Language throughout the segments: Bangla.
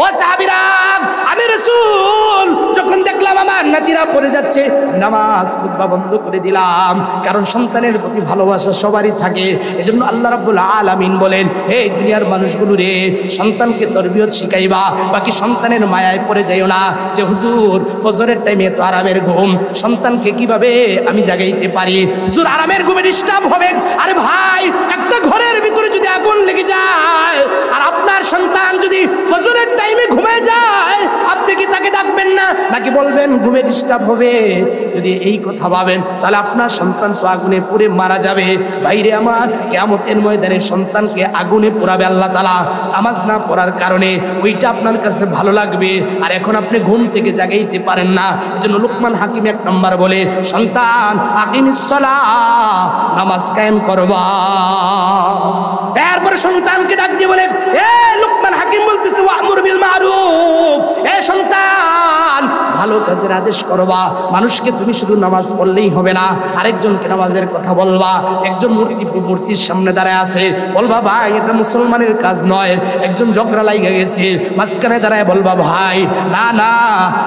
ও সাহাবীরা, আমি রাসূল যখন দেখলাম আমার নাতিরা পড়ে যাচ্ছে, নামাজ খুতবা বন্ধ করে দিলাম। কারণ সন্তানের প্রতি ভালোবাসা সবারই থাকে। এজন্য আল্লাহ রাব্বুল আলামিন বলেন, হে দুনিয়ার মানুষগুলো রে, সন্তানকে তরবিয়ত শিখাইবা, বাকি সন্তানের মায়ায় পড়ে যাইও না যে হুজুর ফজরের টাইমে তো আরামের ঘুম, সন্তানকে কিভাবে আমি জাগাইতে পারি, হুজুর আরামের ঘুমে ডিস্টার্ব হবে। আরে ভাই, একটা ঘরের ভিতরে যদি আগুন লেগে যায় আর আপনার সন্তান যদি ফজরের টাইমে ঘুমিয়ে যায়, আপনি কি তাকে ডাকবেন না, নাকি বলবেন ঘুমে ডিস্টার্ব হবে? যদি এই কথা ভাবেন তাহলে আপনার সন্তান তো আগুনে পুড়ে মারা যাবে। বাইরে আমার কিয়ামতের ময়দানে সন্তানকে আগুনে পোড়াবে আল্লাহ তাআলা নামাজ না পড়ার কারণে। ওইটা আপনার কাছে ভালো লাগবে, আর এখন আপনি ঘুম থেকে জাগাইতে পারেন না। এজন্য লুকমান হাকিম 1 নম্বর বলে, সন্তান আকিমিস সালাহ, নামাজ কায়েম করবা। এরপরে সন্তানকে ডাক দিয়ে বলে, এ লুকমান হাকিম বলতেছে, ওয়ামুর বিল মারুফ, এ সন্তান ভালো কাজের আদেশ করবা। মানুষকে তুমি শুধু নামাজ পড়লেই হবে না, আরেকজনকে নামাজের কথা বলবা। একজন মূর্তির সামনে দাঁড়ায় আছে, বলবা ভাই এটা মুসলমানের কাজ নয়। একজন ঝগড়া লাগা গেছে, মাঝখানে দাঁড়ায় বলবা ভাই না না,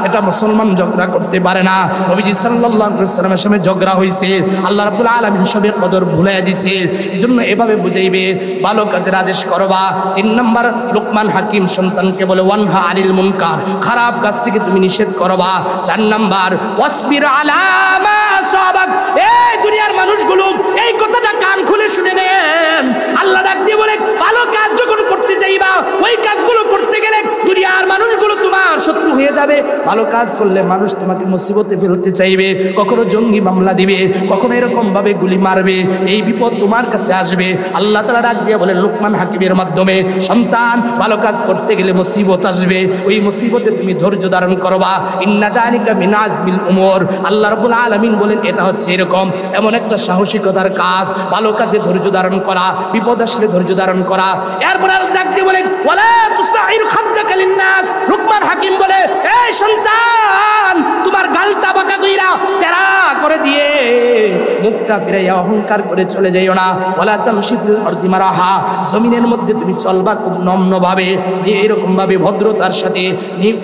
এটা মুসলমান ঝগড়া করতে পারে না। নবীজি সাল্লাল্লাহু আলাইহি ওয়াসাল্লামের সামনে ঝগড়া হয়েছে, আল্লাহ রাব্বুল আলামিন সবে কদর ভুলাইয়া দিছে। এজন্য এভাবে বুঝাইবে, ভালো কাজের আদেশ করবা। 3 নম্বর লুকমান হাকিম সন্তানকে বলে, ওয়ানহা আনিল মুনকার, খারাপ কাজ থেকে তুমি নিষেধ করবা। 4 নম্বর ওয়াসবির আলা মা আসাবাক। এই দুনিয়ার মানুষগুলো এই কথাটা কান খুলে শুনে নেন। আল্লাহ ডাক দিয়ে বলে, ভালো কাজ যখন করতে যাইবা, ওই কাজগুলো করতে গেলে দুনিয়ার মানুষগুলো তোমার শত্রু হয়ে যাবে। ভালো কাজ করলে মানুষ তোমাকে মুসিবতে ফেলতে চাইবে, কখনো জঙ্গি মামলা দিবে, কখনো এরকম ভাবে গুলি মারবে, এই বিপদ তোমার কাছে আসবে। আল্লাহ তাআলা ডাক দিয়ে বলে লুকমান হাকিমের মাধ্যমে, সন্তান ভালো কাজ করতে গেলে মুসিবত আসবে, ওই মুসিবতে তুমি ধৈর্য ধারণ করবা। ইন্না যালিকা মিন আযমিল উমুর। আল্লাহ রাব্বুল আলামিন বলেন, এটা হচ্ছে এরকম এমন একটা সাহসিকতার কাজ, ভালো কাজে ধৈর্য ধারণ করা, বিপদ আসলে ধৈর্য ধারণ করা। এরপর আল্লাহ ডাক দিয়ে বলেন, ওয়ালা তুসাইর খাদ্দাকা লিন-নাস। লুকমান হাকিম বলে, এই সন্তান তোমার গালটা বাঁকা কইরা তেরা করে দিয়ে মুখটা ফিরাইয়া অহংকার করে চলে যাইও না। ওয়ালা তামশি ফিল আরদি মারাহা, জমিনের মধ্যে তুমি চলবা খুব নম্রভাবে, এরকম ভাবে ভদ্রতার সাথে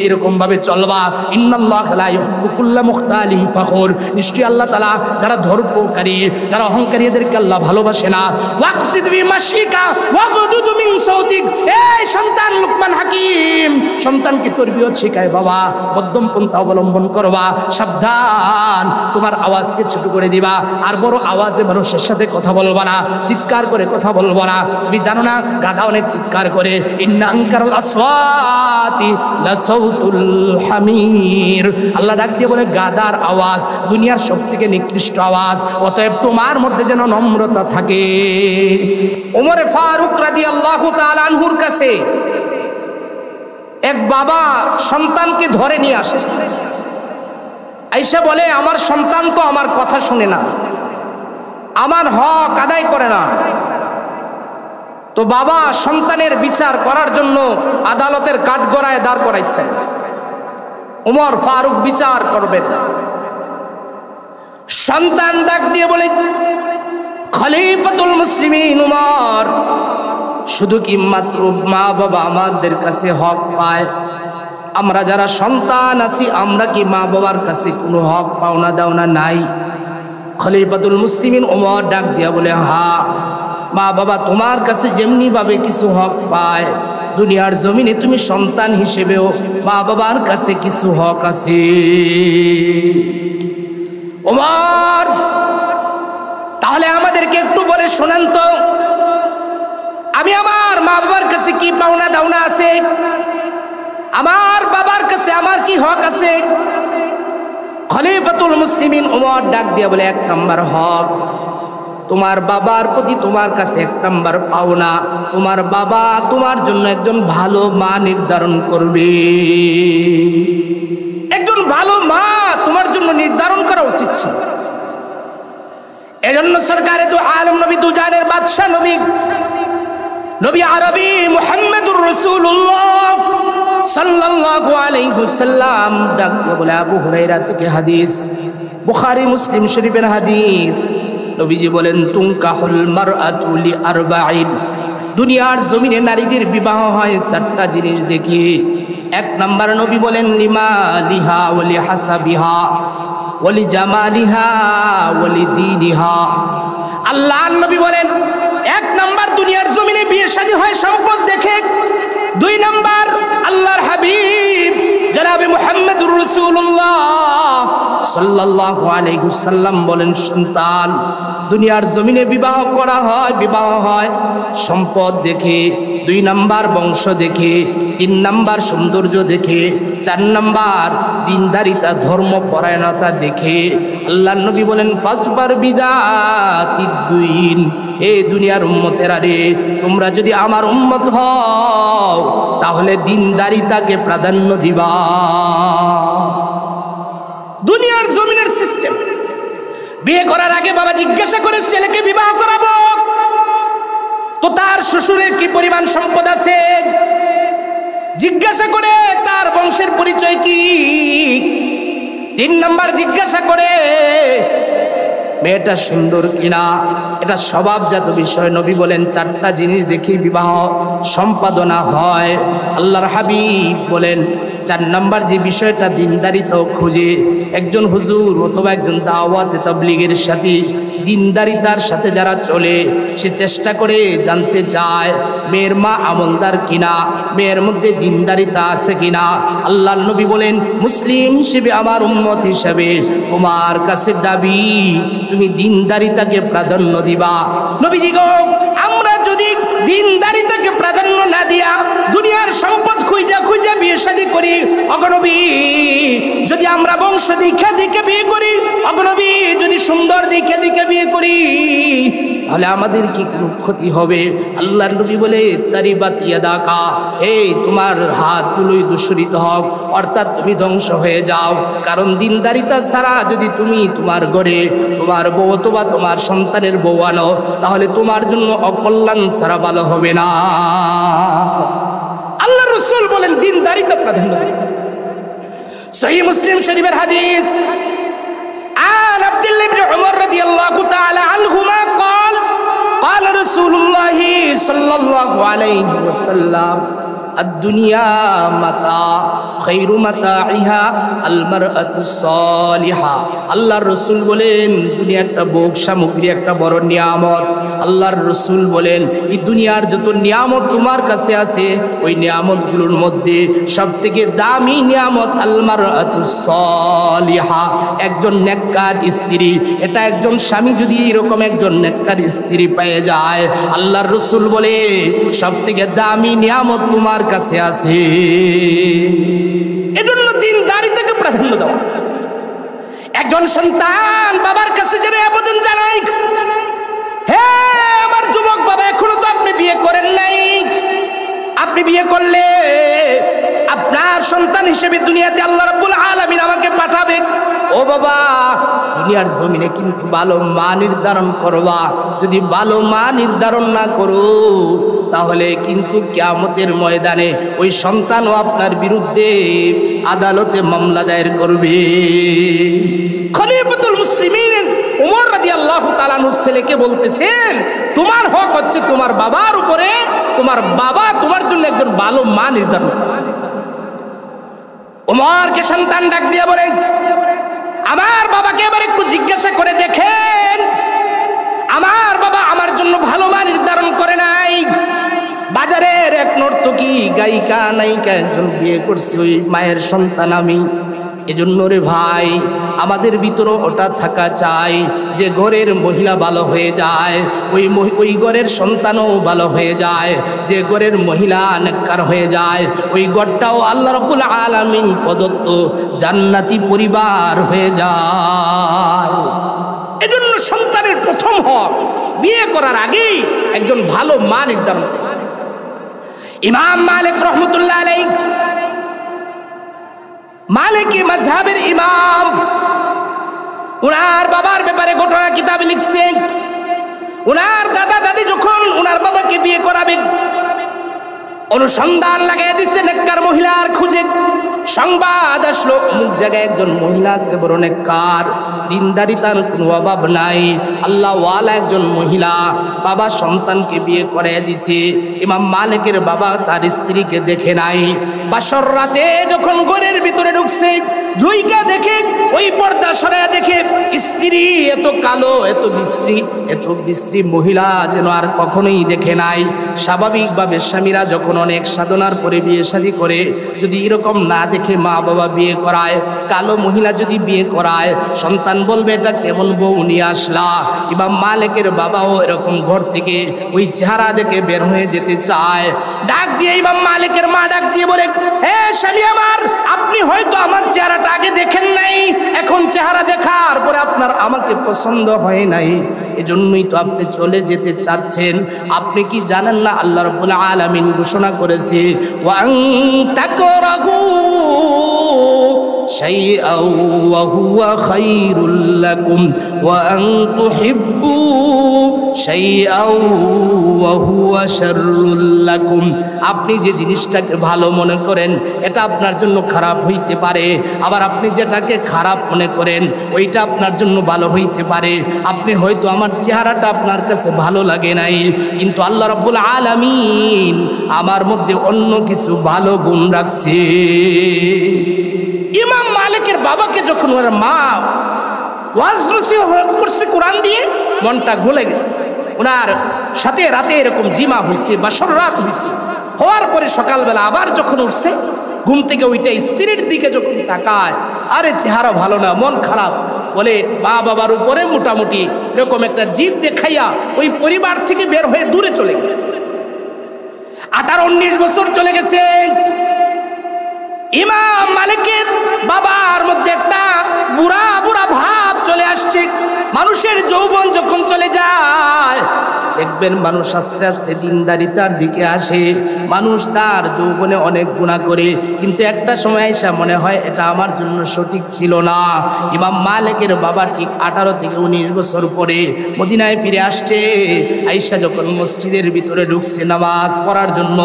এরকম ভাবে চলবা। ইন্নাল্লাহা লা ইউহিব্বু কুল্লা মুখতালিন ফখুর। নিশ্চয়ই আল্লাহ তাআলা যারা ধর্মকারী, যারা অহংকারী, এদেরকে আল্লাহ ভালোবাসে না। ওয়াকসিদ ফি মাশিকা ওয়াগদুদ মিন সাউতিক। এই সন্তান লুকমান হাকিম সন্তানকে তরবিয়ত শেখায়, বাবা মধ্যম পন্থা অবলম্বন করবা, সাবধান তোমার আওয়াজকে ছোট করে দিবা, আর বড় আওয়াজে মানুষের সাথে কথা বলবা না, চিৎকার করে কথা বলবো না। তুমি জানো না গাধা অনেক চিৎকার করে, ইন্না আনকারাল আসওয়াতি লাসাউতুল হামির। আল্লাহ ডাক দিয়ে বলে, গাধার আওয়াজ দুনিয়ার সবথেকে নিকৃষ্ট আওয়াজ। অতএব তোমার মধ্যে যেন নম্রতা থাকে। ওমর ফারুক রাদিয়াল্লাহু তাআলা আনহুর কাছে এক বাবা সন্তানকে ধরে নিয়ে আসছে। আয়েশা বলে, আমার সন্তান তো আমার কথা শুনে না, আমার হক আদায় করে না। তো বাবা সন্তানের বিচার করার জন্য আদালতের কাঠগড়ায় দাঁড় করাইছেন। ওমর ফারুক বিচার করবেন। সন্তান ডাক দিয়ে বলে, খলিফাতুল মুসলিমিন উমর, শুধু কি মাত্র মা বাবা আমাদের কাছে হক পায়? আমরা যারা সন্তান আছি, আমরা কি মা বাবার কাছে কোনো হক পাওনা দাওনা নাই? খলিফাতুল মুসলিমিন ওমর ডাক দিয়া বলে, হ্যাঁ, মা বাবা তোমার কাছে যেমনি ভাবে কিছু হক পায়, দুনিয়ার জমিনে তুমি সন্তান হিসেবেও মা বাবার কাছে কিছু হক আছে। ওমর, তাহলে আমাদেরকে একটু বলে শোনান তো, আমি আমার মা বাবার কাছে কি পাওনা দাওনা আছে? আমার বাবার কাছে আমার কি হক আছে? খলিফাতুল মুসলিমিন ওমর ডাক দিয়া বলে, 1 নম্বর হক, তোমার বাবার প্রতি তোমার কাছে 1 নম্বর পাওনা, তোমার বাবা তোমার জন্য একজন ভালো মা নির্ধারণ করবে। একজন ভালো মা তোমার জন্য নির্ধারণ করা উচিত ছিল। এজন্য সরকারে তো আলম নবী, দুজানের বাদশা নবী, নবী আরবি মুহাম্মদুর রাসূলুল্লাহ সাল্লাল্লাহু আলাইহি ওয়াসাল্লাম ডাক দিয়ে বলে, আবু হুরায়রা থেকে হাদিস, বুখারী মুসলিম শরীফের হাদিস, নবীজি বলেন, তুনকাহুল মারআতু লিআরবাঈন, দুনিয়ার জমিনে নারীদের বিবাহ হয় চারটা জিনিস দেখি। এক নাম্বার নবী বলেন লিমালিহা ওয়ালি হাসাবিহা ওয়ালি জামালিহা ওয়ালি দীনিহা। আল্লাহর নবী বলেন এক নাম্বার দুনিয়ার জমিনে বিয়ে শাদী হয় সম্পদ দেখে। দুই নাম্বার আল্লাহর হাবিব জনাবে মুহাম্মদুর রাসূলুল্লাহ সাল্লাল্লাহু আলাইহি ওয়াসাল্লাম বলেন সন্তান দুনিয়ার জমিনে বিবাহ হয় সম্পদ দেখে, দুই নাম্বার বংশ দেখে, তিন নাম্বার সৌন্দর্য দেখে, চার নাম্বার দিনদারিতা ধর্মপরায়ণতা দেখে। আল্লাহর নবী বলেন ফাসবার বিদাতিদ্দুইন, এই দুনিয়ার উম্মতেরা রে, তোমরা যদি আমার উম্মত হও তাহলে দিনদারিতাকে প্রাধান্য দিবা। দুনিয়ার জমিনের সিস্টেম। বিয়ে করার আগে বাবা জিজ্ঞাসা করে ছেলেকে বিবাহ করাবো তো তার শ্বশুরের কি পরিমাণ সম্পদ আছে, জিজ্ঞাসা করে তার বংশের পরিচয় কি। তিন নাম্বার জিজ্ঞাসা করে মেয়েটা সুন্দর কিনা, এটা স্বভাবজাত বিষয়। নবী বলেন চারটা জিনিস দেখে বিবাহ সম্পাদনা হয়। আল্লাহর হাবিব বলেন চার নাম্বার যে বিষয়টা দিনদারিতাও খুঁজে। একজন হুজুর অথবা একজন দাওয়াতে তাবলীগের সাথে দিনদারিতার সাথে যারা চলে সে চেষ্টা করে জানতে চায় মেয়ের মা আমলদার কিনা, মেয়ের মধ্যে দিনদারিতা আছে কিনা। আল্লাহর নবী বলেন মুসলিম হিসেবে আমার উম্মত হিসেবে তোমার কাছে দাবি তুমি দিনদারিতাকে প্রাধান্য দিবা। নবীজি গো, আমরা যদি দিনদারিতাকে প্রাধান্য না দিয়া দুনিয়ার সম্পদ খুঁজা খুঁজা বিয়ে শাদী করি, অগনবী যদি আমরা বংশ দীক্ষা দিকে বিয়ে করি, অগনবী যদি সুন্দর দীক্ষা দিকে বিয়ে করি, তাহলে আমাদের কি কোনো ক্ষতি হবে? আল্লাহর নবী বলে তারিবাত ইয়াদাকা, এই তোমার হাতগুলোই দূষিত হোক, অর্থাৎ তুমি ধ্বংস হয়ে যাও। কারণ দিনদারিতা ছাড়া যদি তুমি তোমার ঘরে তোমার বউ অথবা তোমার সন্তানের বউ আনো, তাহলে তোমার জন্য অকল্যাণ ছাড়া ভালো হবে না। আল্লাহ রাসূল বলেন দিনদারিতা প্রাধান্য। সহিহ মুসলিম শরীফের হাদিস عن عبد الله بن عمر رضي الله تعالى عنهما قال قال رسول الله صلى الله عليه وسلم الدنيا متاع خير متاعها المرأة الصالحة। আল্লাহর রাসূল বলেন দুনিয়া একটা ভোগ সামগ্রী, একটা বড় নিয়ামত। আল্লাহর রাসূল বলেন এই দুনিয়ার যত নিয়ামত তোমার কাছে আছে ওই নিয়ামতগুলোর মধ্যে সবথেকে দামি নিয়ামত আল মারআতুস সালিহা, একজন নেককার স্ত্রী। এটা একজন স্বামী যদি এরকম একজন নেককার স্ত্রী পেয়ে যায়, আল্লাহর রাসূল বলে সবথেকে দামি নিয়ামত তোমার কাছে আছে। এজন্য দিনদারিতাকে প্রাধান্য দেওয়া। একজন সন্তান বাবার কাছে যেন আবেদন জানায়, হে আমার যুবক বাবা, এখনো তো আপনি বিয়ে করেন নাই, আপনি বিয়ে করলে আপনার সন্তান হিসেবে দুনিয়াতে আল্লাহ রাব্বুল আলামিন আমাকে পাঠাবে। ও বাবা, দুনিয়ার জমিনে কিন্তু ভালো মা নির্ধারণ করবা। যদি ভালো মা নির্ধারণ না করো তাহলে কিন্তু কিয়ামতের ময়দানে ওই সন্তানও আপনার বিরুদ্ধে আদালতে মামলা দায়ের করবে। খলিফাতুল মুসলিমিন ওমর রাদিয়াল্লাহু তাআলা আনহু ছেলেকে বলতেছেন তোমার হক হচ্ছে তোমার বাবার উপরে, তোমার বাবা তোমার জন্য একজন ভালো মা নির্ধারণ করে। ওমরকে সন্তান ডাক দিয়ে বলেন আমার বাবাকে এবার একটু জিজ্ঞাসা করে দেখেন, আমার বাবা আমার জন্য ভালো মা নির্ধারণ করে নাই। বাজারের এক নর্তকী গায়িকা নায়িকা একজন বিয়ে করছে, ওই মায়ের সন্তান আমি। এজন্য রে ভাই, আমাদের ভিতরে ওটা থাকা চাই যে ঘরের মহিলা ভালো হয়ে যায়, ওই ঘরের সন্তানও ভালো হয়ে যায়। যে ঘরের মহিলা নেককার হয়ে যায় ওই ঘরটাও আল্লাহ রাব্বুল আলামিন প্রদত্ত জান্নাতি পরিবার হয়ে যায়। এজন্য সন্তানের প্রথম হক বিয়ে করার আগেই একজন ভালো মা নির্ধারণ করে। ইমাম মালিক রহমতুল্লাহ আলাইহি, মালিকি মাযহাবের ইমাম, উনার বাবার ব্যাপারে ঘটনা কিতাবে লিখছেন। উনার দাদা দাদি যখন উনার বাবাকে বিয়ে করাবেন অনুসন্ধান লাগাই দিচ্ছে নেককার মহিলার খুঁজে, সংবাদ আসলো অমুক জায়গায় একজন মহিলা আছে বড় নেককার, দিনদারি তার কোনো অভাব নাই, আল্লাহ ওয়ালা একজন মহিলা, বাবা সন্তানকে বিয়ে করে দিছে। ইমাম মালিকের বাবা তার স্ত্রীকে দেখে নাই। বাসর রাতে যখন ঘরের ভিতরে ঢুকছে, ঢুইকা দেখে ওই পর্দা সরায়া দেখে স্ত্রী এত কালো, এত বিশ্রী মহিলা যেন আর কখনোই দেখে নাই। স্বাভাবিকভাবে স্বামীরা যখন অনেক সাধনার পরে বিয়ে শাদী করে, যদি এরকম না দেখে মা বাবা বিয়ে করায়, কালো মহিলা যদি বিয়ে করায়, সন্তান বলবে এটা কেমন বউ নিয়ে আসলা। ইমাম মালিকের বাবাও এরকম ঘর থেকে ওই চেহারা দেখে বের হয়ে যেতে চায়। ডাক দিয়ে ইমাম মালিকের মা ডাক দিয়ে বলে, হে স্বামী আমার, আপনি হয়তো আমার চেহারাটা আগে দেখেন নাই, এখন চেহারা দেখার পরে আপনার আমাকে পছন্দ হয় নাই, এজন্যই তো আপনি চলে যেতে চাচ্ছেন। আপনি কি জানেন না আল্লাহ রাব্বুল আলামিন ঘোষণা করেছে, ওয়া আন তাকরাহু শাইআন ওয়া হুয়া খায়রুল লাকুম ওয়া আন তুহিব্বু শাইআন ওয়া হুয়া শাররুল লাকুম। আপনি যে জিনিসটাকে ভালো মনে করেন এটা আপনার জন্য খারাপ হইতে পারে, আবার আপনি যেটাকে খারাপ মনে করেন ওইটা আপনার জন্য ভালো হইতে পারে। আপনি হয়তো আমার চেহারাটা আপনার কাছে ভালো লাগে নাই, কিন্তু আল্লাহ রাব্বুল আলামিন আমার মধ্যে অন্য কিছু ভালো গুণ রাখছে। ইমাম মালিকের বাবাকে যখন ওর মা ওয়াজ নসিহত করছে কোরআন দিয়ে, মনটা গলে গেছে। ওনার সাথে রাতে এরকম জিমা হয়েছে, বাসর রাত হয়েছে। হওয়ার পরে সকালবেলা আবার যখন উঠছে ঘুম থেকে, ওইটা স্ত্রীর দিকে যখন তাকায়, আরে চেহারা ভালো না, মন খারাপ। বলে মা বাবার উপরে মোটামুটি এরকম একটা জিদ দেখাইয়া ওই পরিবার থেকে বের হয়ে দূরে চলে গেছে। 18-19 বছর চলে গেছে। ইমাম মালিকের বাবার মধ্যে একটা বুড়া বুড়া ভাব চলে আসছে। মানুষের যৌবন যখন চলে যায়, দেখবেন মানুষ আস্তে আস্তে দিনদারিতার দিকে আসে। মানুষ তার যৌবনে অনেক গুনাহ করে, কিন্তু একটা সময় এসে মনে হয় এটা আমার জন্য সঠিক ছিল না। ইমাম মালিকের বাবা ঠিক 18 থেকে 19 বছর পরে মদিনায় ফিরে আসছে। আয়েশা যখন মসজিদের ভিতরে ঢুকছে নামাজ পড়ার জন্য,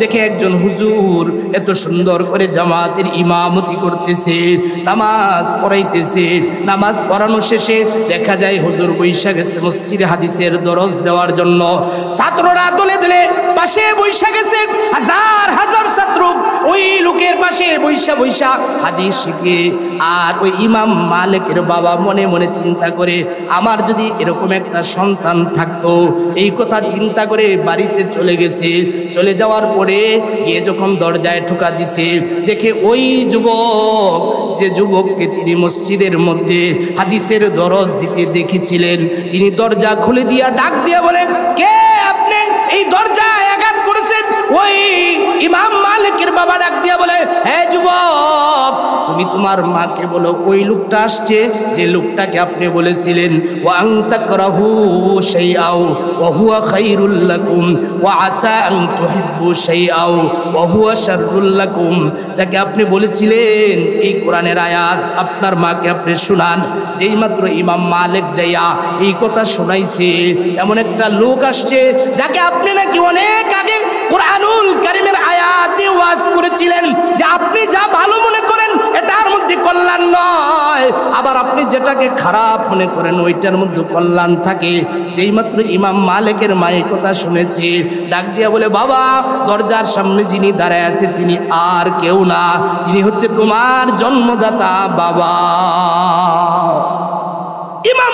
দেখে একজন হুজুর এত সুন্দর করে জামাতের ইমামতি করতেছে, নামাজ পড়াইতেছে। নামাজ পড়ানো শেষে দেখা যায় হুজুর বৈশা গেছে মসজিদে হাদিসের দরজ দেওয়ার জন্য। ছাত্ররা দলে দলে পাশে বৈশা গেছে, হাজার হাজার ছাত্র ওই লোকের পাশে বৈশা বৈশা হাদিস শিখে। আর ওই ইমাম মালিকের বাবা মনে মনে চিন্তা করে, আমার যদি এরকম একটা সন্তান থাকতো, এই কথা চিন্তা করে বাড়িতে চলে গেছে। চলে যাওয়ার পরে গিয়ে যখন দরজায় ঠোকা দিছে, দেখে ওই যুবক, যে যুবককে তিনি মসজিদের মধ্যে হাদিসের দরজ দিতে দেখেছিলেন, তিনি দরজা খুলে দিয়া ডাক দিয়া বলে, কে আপনি? এই দরজায় আঘাত করেছেন। ওই ইমাম মালিকের বাবা ডাক দিয়া বলে, হ্যাঁ যুবক, তুমি তোমার মাকে বলো ওই লোকটা আসছে, যে লোকটাকে আপনি বলেছিলেন ওয়া আন তাকরাহু শাইআও ওয়া হুয়া খায়রুল লাকুম ওয়া আসা আন তুহিব্বু শাইআও ওয়া হুয়া শাররুল লাকুম। যাকে আপনি বলেছিলেন এই কোরআনের আয়াত আপনার মাকে আপনি শোনান। যেই মাত্র ইমাম মালিক যাইয়া এই কথা শোনাইছে, এমন একটা লোক আসছে যাকে আপনি নাকি অনেক আগে কোরআনুল কারীমের আয়াত দিয়ে ওয়াজ করেছিলেন যে আপনি যা ভালো মনে করেন এটার মধ্যে কল্যাণ নয়, আবার আপনি যেটাকে খারাপ মনে করেন ওইটার মধ্যে কল্যাণ থাকে। যেই মাত্র ইমাম মালিকের মা এই কথা শুনেছে, ডাক দিয়া বলে, বাবা, দরজার সামনে যিনি দাঁড়ায় আছে তিনি আর কেউ না, তিনি হচ্ছে তোমার জন্মদাতা বাবা। ইমাম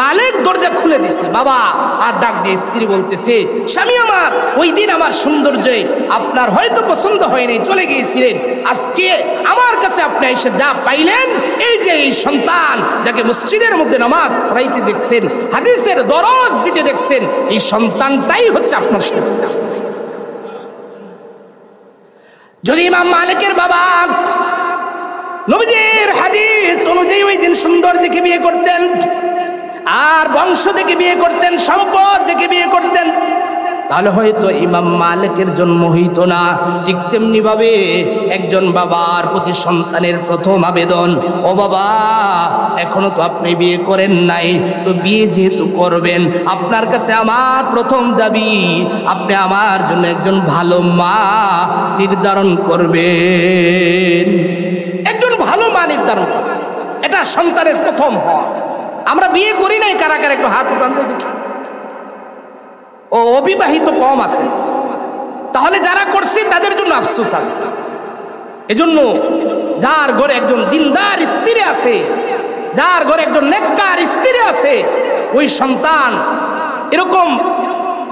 মালিক দরজা খুলে দিছে বাবা। আর ডাক দিয়ে স্ত্রী বলতেছে, স্বামী আমার, ওই দিন আমার সৌন্দর্যে আপনার হয়তো পছন্দ হয় নাই, চলে গিয়েছিলেন। আজকে আমার কাছে আপনি এসে যা পাইলেন, এই যে এই সন্তান যাকে মসজিদের মধ্যে নামাজ পড়াইতে দেখছেন, হাদিসের দরজ দিতে দেখছেন, এই সন্তানটাই হচ্ছে আপনার সন্তান। যদি ইমাম মালিকের বাবা নবীজির হাদিস অনুযায়ী ওই দিন সুন্দর দেখে বিয়ে করতেন, আর বংশ দেখে বিয়ে করতেন, সম্পদ দেখে বিয়ে করতেন, তাহলে হয়তো ইমাম মালিকের জন্ম হইত না। ঠিক তেমনি ভাবে একজন বাবার প্রতি সন্তানের প্রথম আবেদন, ও বাবা এখনো তো আপনি বিয়ে করেন নাই, তো বিয়ে যেহেতু করবেন আপনার কাছে আমার প্রথম দাবি আপনি আমার জন্য একজন ভালো মা নির্ধারণ করবেন। একজন ভালো মা নির্ধারণ করবেন, এটা সন্তানের প্রথম হক। আমরা বিয়ে করি নাই, কারা কারা একটু হাত উঠান তো দেখি। ও অবিবাহিত কম আছে, তাহলে যারা করছে তাদের জন্য আফসোস আছে। এজন্য যার ঘরে একজন দিনদার স্ত্রী আছে, যার ঘরে একজন নেককার স্ত্রী আছে, ওই সন্তান এরকম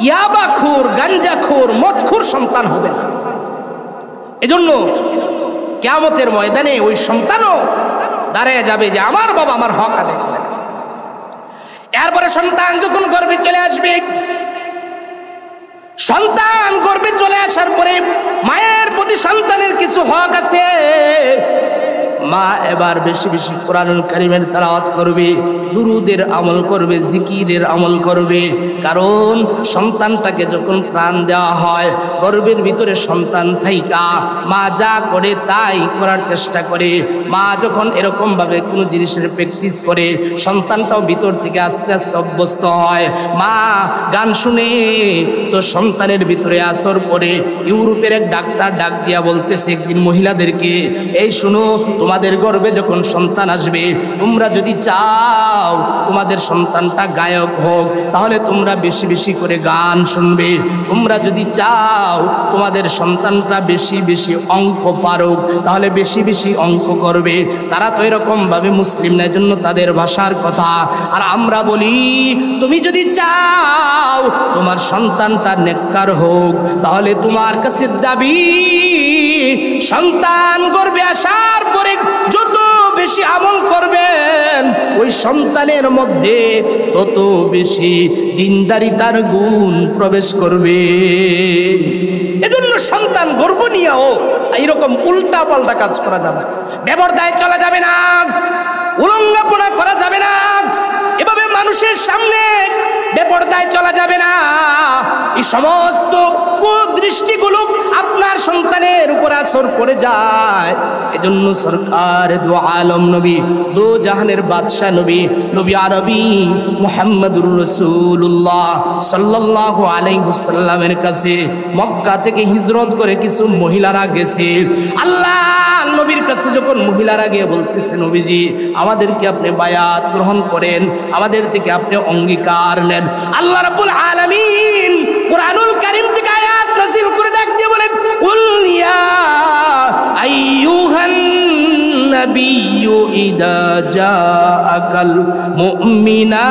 ইয়াবাখোর, গাঞ্জাখোর, মদখোর সন্তান হবে না। এজন্য কিয়ামতের ময়দানে ওই সন্তানও দাঁড়িয়ে যাবে যে আমার বাবা আমার হক আদায় করে। এরপরে সন্তান যখন গর্ভে চলে আসবে, সন্তান গর্ভে চলে আসার পরে মায়ের প্রতি সন্তানের কিছু হক আছে। মা এবার বেশি বেশি কোরআনুল কারীমের তেলাওয়াত করবে, দুরুদের আমল করবে, জিকিরের আমল করবে। কারণ সন্তানটাকে যখন প্রাণ দেওয়া হয়, গর্ভের ভিতরে সন্তান থাইকা মা যা করে তাই করার চেষ্টা করে। মা যখন এরকমভাবে কোনো জিনিসের প্র্যাকটিস করে, সন্তানটাও ভিতর থেকে আস্তে আস্তে অভ্যস্ত হয়। মা গান শুনে তো সন্তানের ভিতরে আসর পড়ে। ইউরোপের এক ডাক্তার ডাক দিয়া বলতেছে একদিন মহিলাদেরকে, এই শুনো, তোমাদের গর্ভে যখন সন্তান আসবে, তোমরা যদি চাও তোমাদের সন্তানটা গায়ক হোক, তাহলে তোমরা বেশি বেশি করে গান শুনবে। তোমরা যদি চাও তোমাদের সন্তানটা বেশি বেশি অঙ্ক পারুক, তাহলে বেশি বেশি অঙ্ক করবে। তারা তো এরকমভাবে মুসলিম না, জন্য তাদের ভাষার কথা। আর আমরা বলি, তুমি যদি চাও তোমার সন্তানটা নেককার হোক, তাহলে তোমার কাছে দাবি সন্তান গর্ভে আসার পরে যত বেশি আমল করবেন, ওই সন্তানের মধ্যে তত বেশি দিনদারিতার গুণ প্রবেশ করবে। এজন্য সন্তান গর্ভ নিয়েও এইরকম উল্টা পাল্টা কাজ করা যাবে, বেপরদায় চলা যাবে না, উলঙ্গপনা করা যাবে না, এভাবে মানুষের সামনে বেপরদায় চলা যাবে না। এই সমস্ত কুদৃষ্টিগুলো আপনার সন্তানের উপর আসর পড়ে যায়। এজন্য সরকার দু আলম নবী, দু জাহানের বাদশাহ নবী, নবী আরবি মুহাম্মদুর রাসূলুল্লাহ সাল্লাল্লাহু আলাইহি ওয়াসাল্লামের কাছে মক্কা থেকে হিজরত করে কিছু মহিলারা গেছে। আল্লাহ নবীর কাছে যখন মহিলারা গিয়ে বলতেছে, নবীজি আমাদেরকে আপনি বায়াত গ্রহণ করেন, আমাদের থেকে আপনি অঙ্গীকার নেন। আল্লাহ রাব্বুল আলামিন কুরআনুল কারীম থেকে আয়াত নাযিল করে ডাক দিয়ে বলেন, কুল ইয়া আইয়ুহান নাবিয়্যু ইদা জাআকাল মুমিনাত।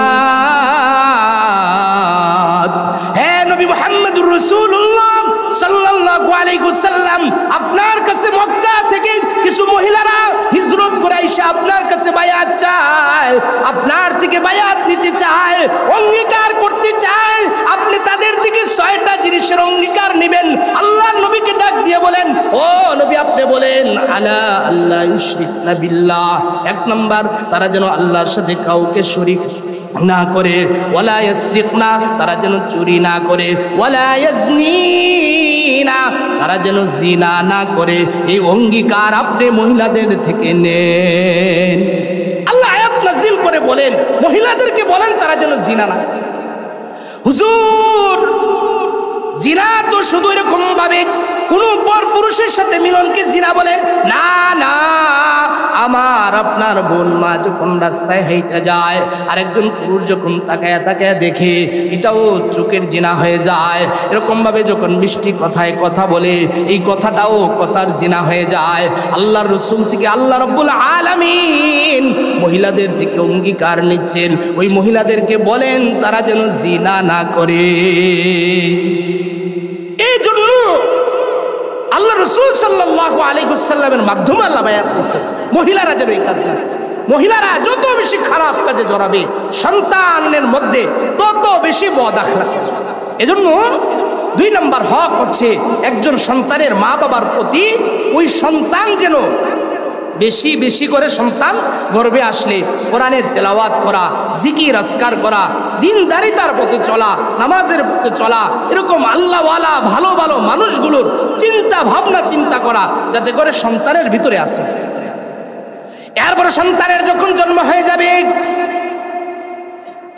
হে নবী মুহাম্মদুর রাসূলুল্লাহ সাল্লাল্লাহু আলাইহি ওয়াসাল্লাম, আপনার কাছে মক্কা থেকে কিছু মহিলারা হিজরত করে আইসা আপনার কাছে বায়াত চায়, আপনার থেকে বায়াত নিতে চায়, অঙ্গীকার করতে চায়। আপনি তাদের থেকে 6টা জিনিসের অঙ্গীকার নেবেন। আল্লাহ নবীকে ডাক দিয়ে বলেন, ও নবী আপনি বলেন, আলা আল্লাহ ইউশরিকনা বিল্লাহ, 1 নাম্বার তারা যেন আল্লাহর সাথে কাউকে শরীক না করে, ওয়ালা ইয়াসরিকনা তারা যেন চুরি না করে, ওয়ালা ইয়াজনিনা তারা যেন জিনা না করে। এই অঙ্গীকার আপনি মহিলাদের থেকে নেন। আল্লাহ আয়াত নাযিল করে বলেন, মহিলাদেরকে বলেন তারা যেন জিনা না করে। হুজুর, জিনা তো শুধু এরকম ভাবে কোন পর পুরুষের সাথে মিলনকে জিনা বলে না? না, আমার আপনার বোন মা যখন রাস্তায় হাইটা যায় আর একজন পুরুষ যখন তাকায়া তাকায়া দেখে, এটাও চোখের জিনা হয়ে যায়। এরকম ভাবে যখন মিষ্টি কথায় কথা বলে, এই কথাটাও কথার জিনা হয়ে যায়। আল্লাহর রাসূল থেকে আল্লাহ রাব্বুল আলামিন মহিলাদের থেকে অঙ্গীকার নিচ্ছেন, ওই মহিলাদেরকে বলেন তারা যেন জিনা না করে। এই জন্য আল্লাহ রাসূল সাল্লাল্লাহু আলাইহি ওয়াসাল্লামের মাধ্যমে আল্লাহ বায়াত দিয়েছেন মহিলারা যেন এই কাজ না করে। মহিলারা যত বেশি খারাপ কাজে জড়াবে, সন্তানের মধ্যে তত বেশি বদ আখলাক আসবে। এজন্য 2 নম্বর হক হচ্ছে একজন সন্তানের মা বাবার প্রতি ওই সন্তান যেন বেশি বেশি করে সন্তান গর্ভে আসলে কোরআনের তেলাওয়াত করা, জিকির আজকার করা, দিনদারিতার পথে চলা, নামাজের পথে চলা, এরকম আল্লাহওয়ালা ভালো ভালো মানুষগুলোর চিন্তা ভাবনা চিন্তা করা, যাতে করে সন্তানের ভিতরে আসে। এরপরে সন্তানের যখন জন্ম হয়ে যাবে,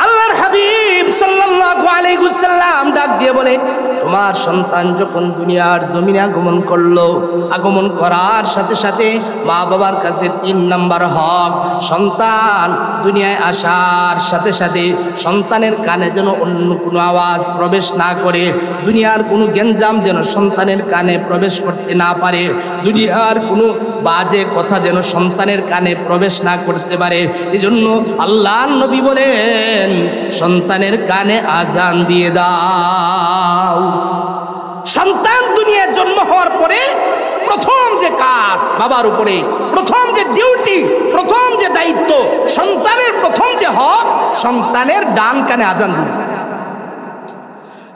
আল্লাহর হাবিব সাল্লাল্লাহু আলাইহি ওয়াসাল্লাম ডাক দিয়ে বলে, তোমার সন্তান যখন দুনিয়ার জমিনে আগমন করলো, আগমন করার সাথে সাথে মা বাবার কাছে 3 নাম্বার হক, সন্তান দুনিয়ায় আসার সাথে সাথে সন্তানের কানে যেন অন্য কোনো আওয়াজ প্রবেশ না করে, দুনিয়ার কোনো গ্যাঞ্জাম যেন সন্তানের কানে প্রবেশ করতে না পারে, দুনিয়ার কোনো বাজে কথা যেন সন্তানের কানে প্রবেশ না করতে পারে। এজন্য আল্লাহর নবী বলেন, সন্তানের কানে আজান দিয়ে দাও। সন্তান দুনিয়ায় জন্ম হওয়ার পরে প্রথম যে কাজ বাবার উপরে, প্রথম যে ডিউটি, প্রথম যে দায়িত্ব, সন্তানের প্রথম যে হক, সন্তানের ডান কানে আজান দিয়ে।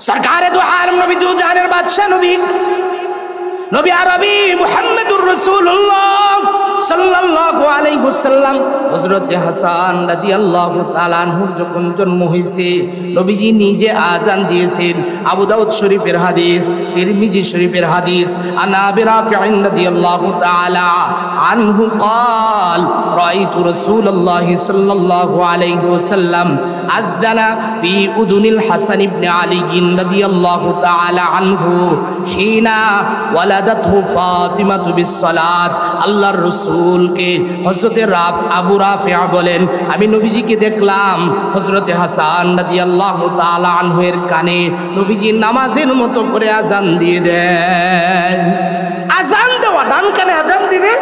সরকারে দু আলম নবী, দু জাহানের বাদশা নবী, নবী আরবি মুহাম্মদুর রাসূলুল্লাহ সাল্লাল্লাহু আলাইহি ওয়াসাল্লাম হযরত হাসান রাদিয়াল্লাহু তাআলা আনহু যখন জন্ম হয়েছে, নবীজি নিজে আজান দিয়েছেন। আবু দাউদ শরীফের হাদিস, তিরমিজি শরীফের হাদিস, আন আবি রাফি'in রাদিয়াল্লাহু তাআলা আনহু قال রাআইতু রাসূলুল্লাহ সাল্লাল্লাহু আলাইহি ওয়াসাল্লাম আযানা ফি উদুনিল হাসান ইবনে আলী রাদিয়াল্লাহু তাআলা আনহু হিনা ওয়ালাদাতহু ফাতিমাতু বিসসালাত। আল্লাহর রাসূলকে হযরতে আবু রাফি'a বলেন, আমি নবীজিকে দেখলাম হযরতে হাসান রাদিয়াল্লাহু তাআলা আনহু এর কানে নবীজি নামাজের মতো করে আজান দিয়ে দেন। আজান দেওয়া, ডান কানে আজান দিবে,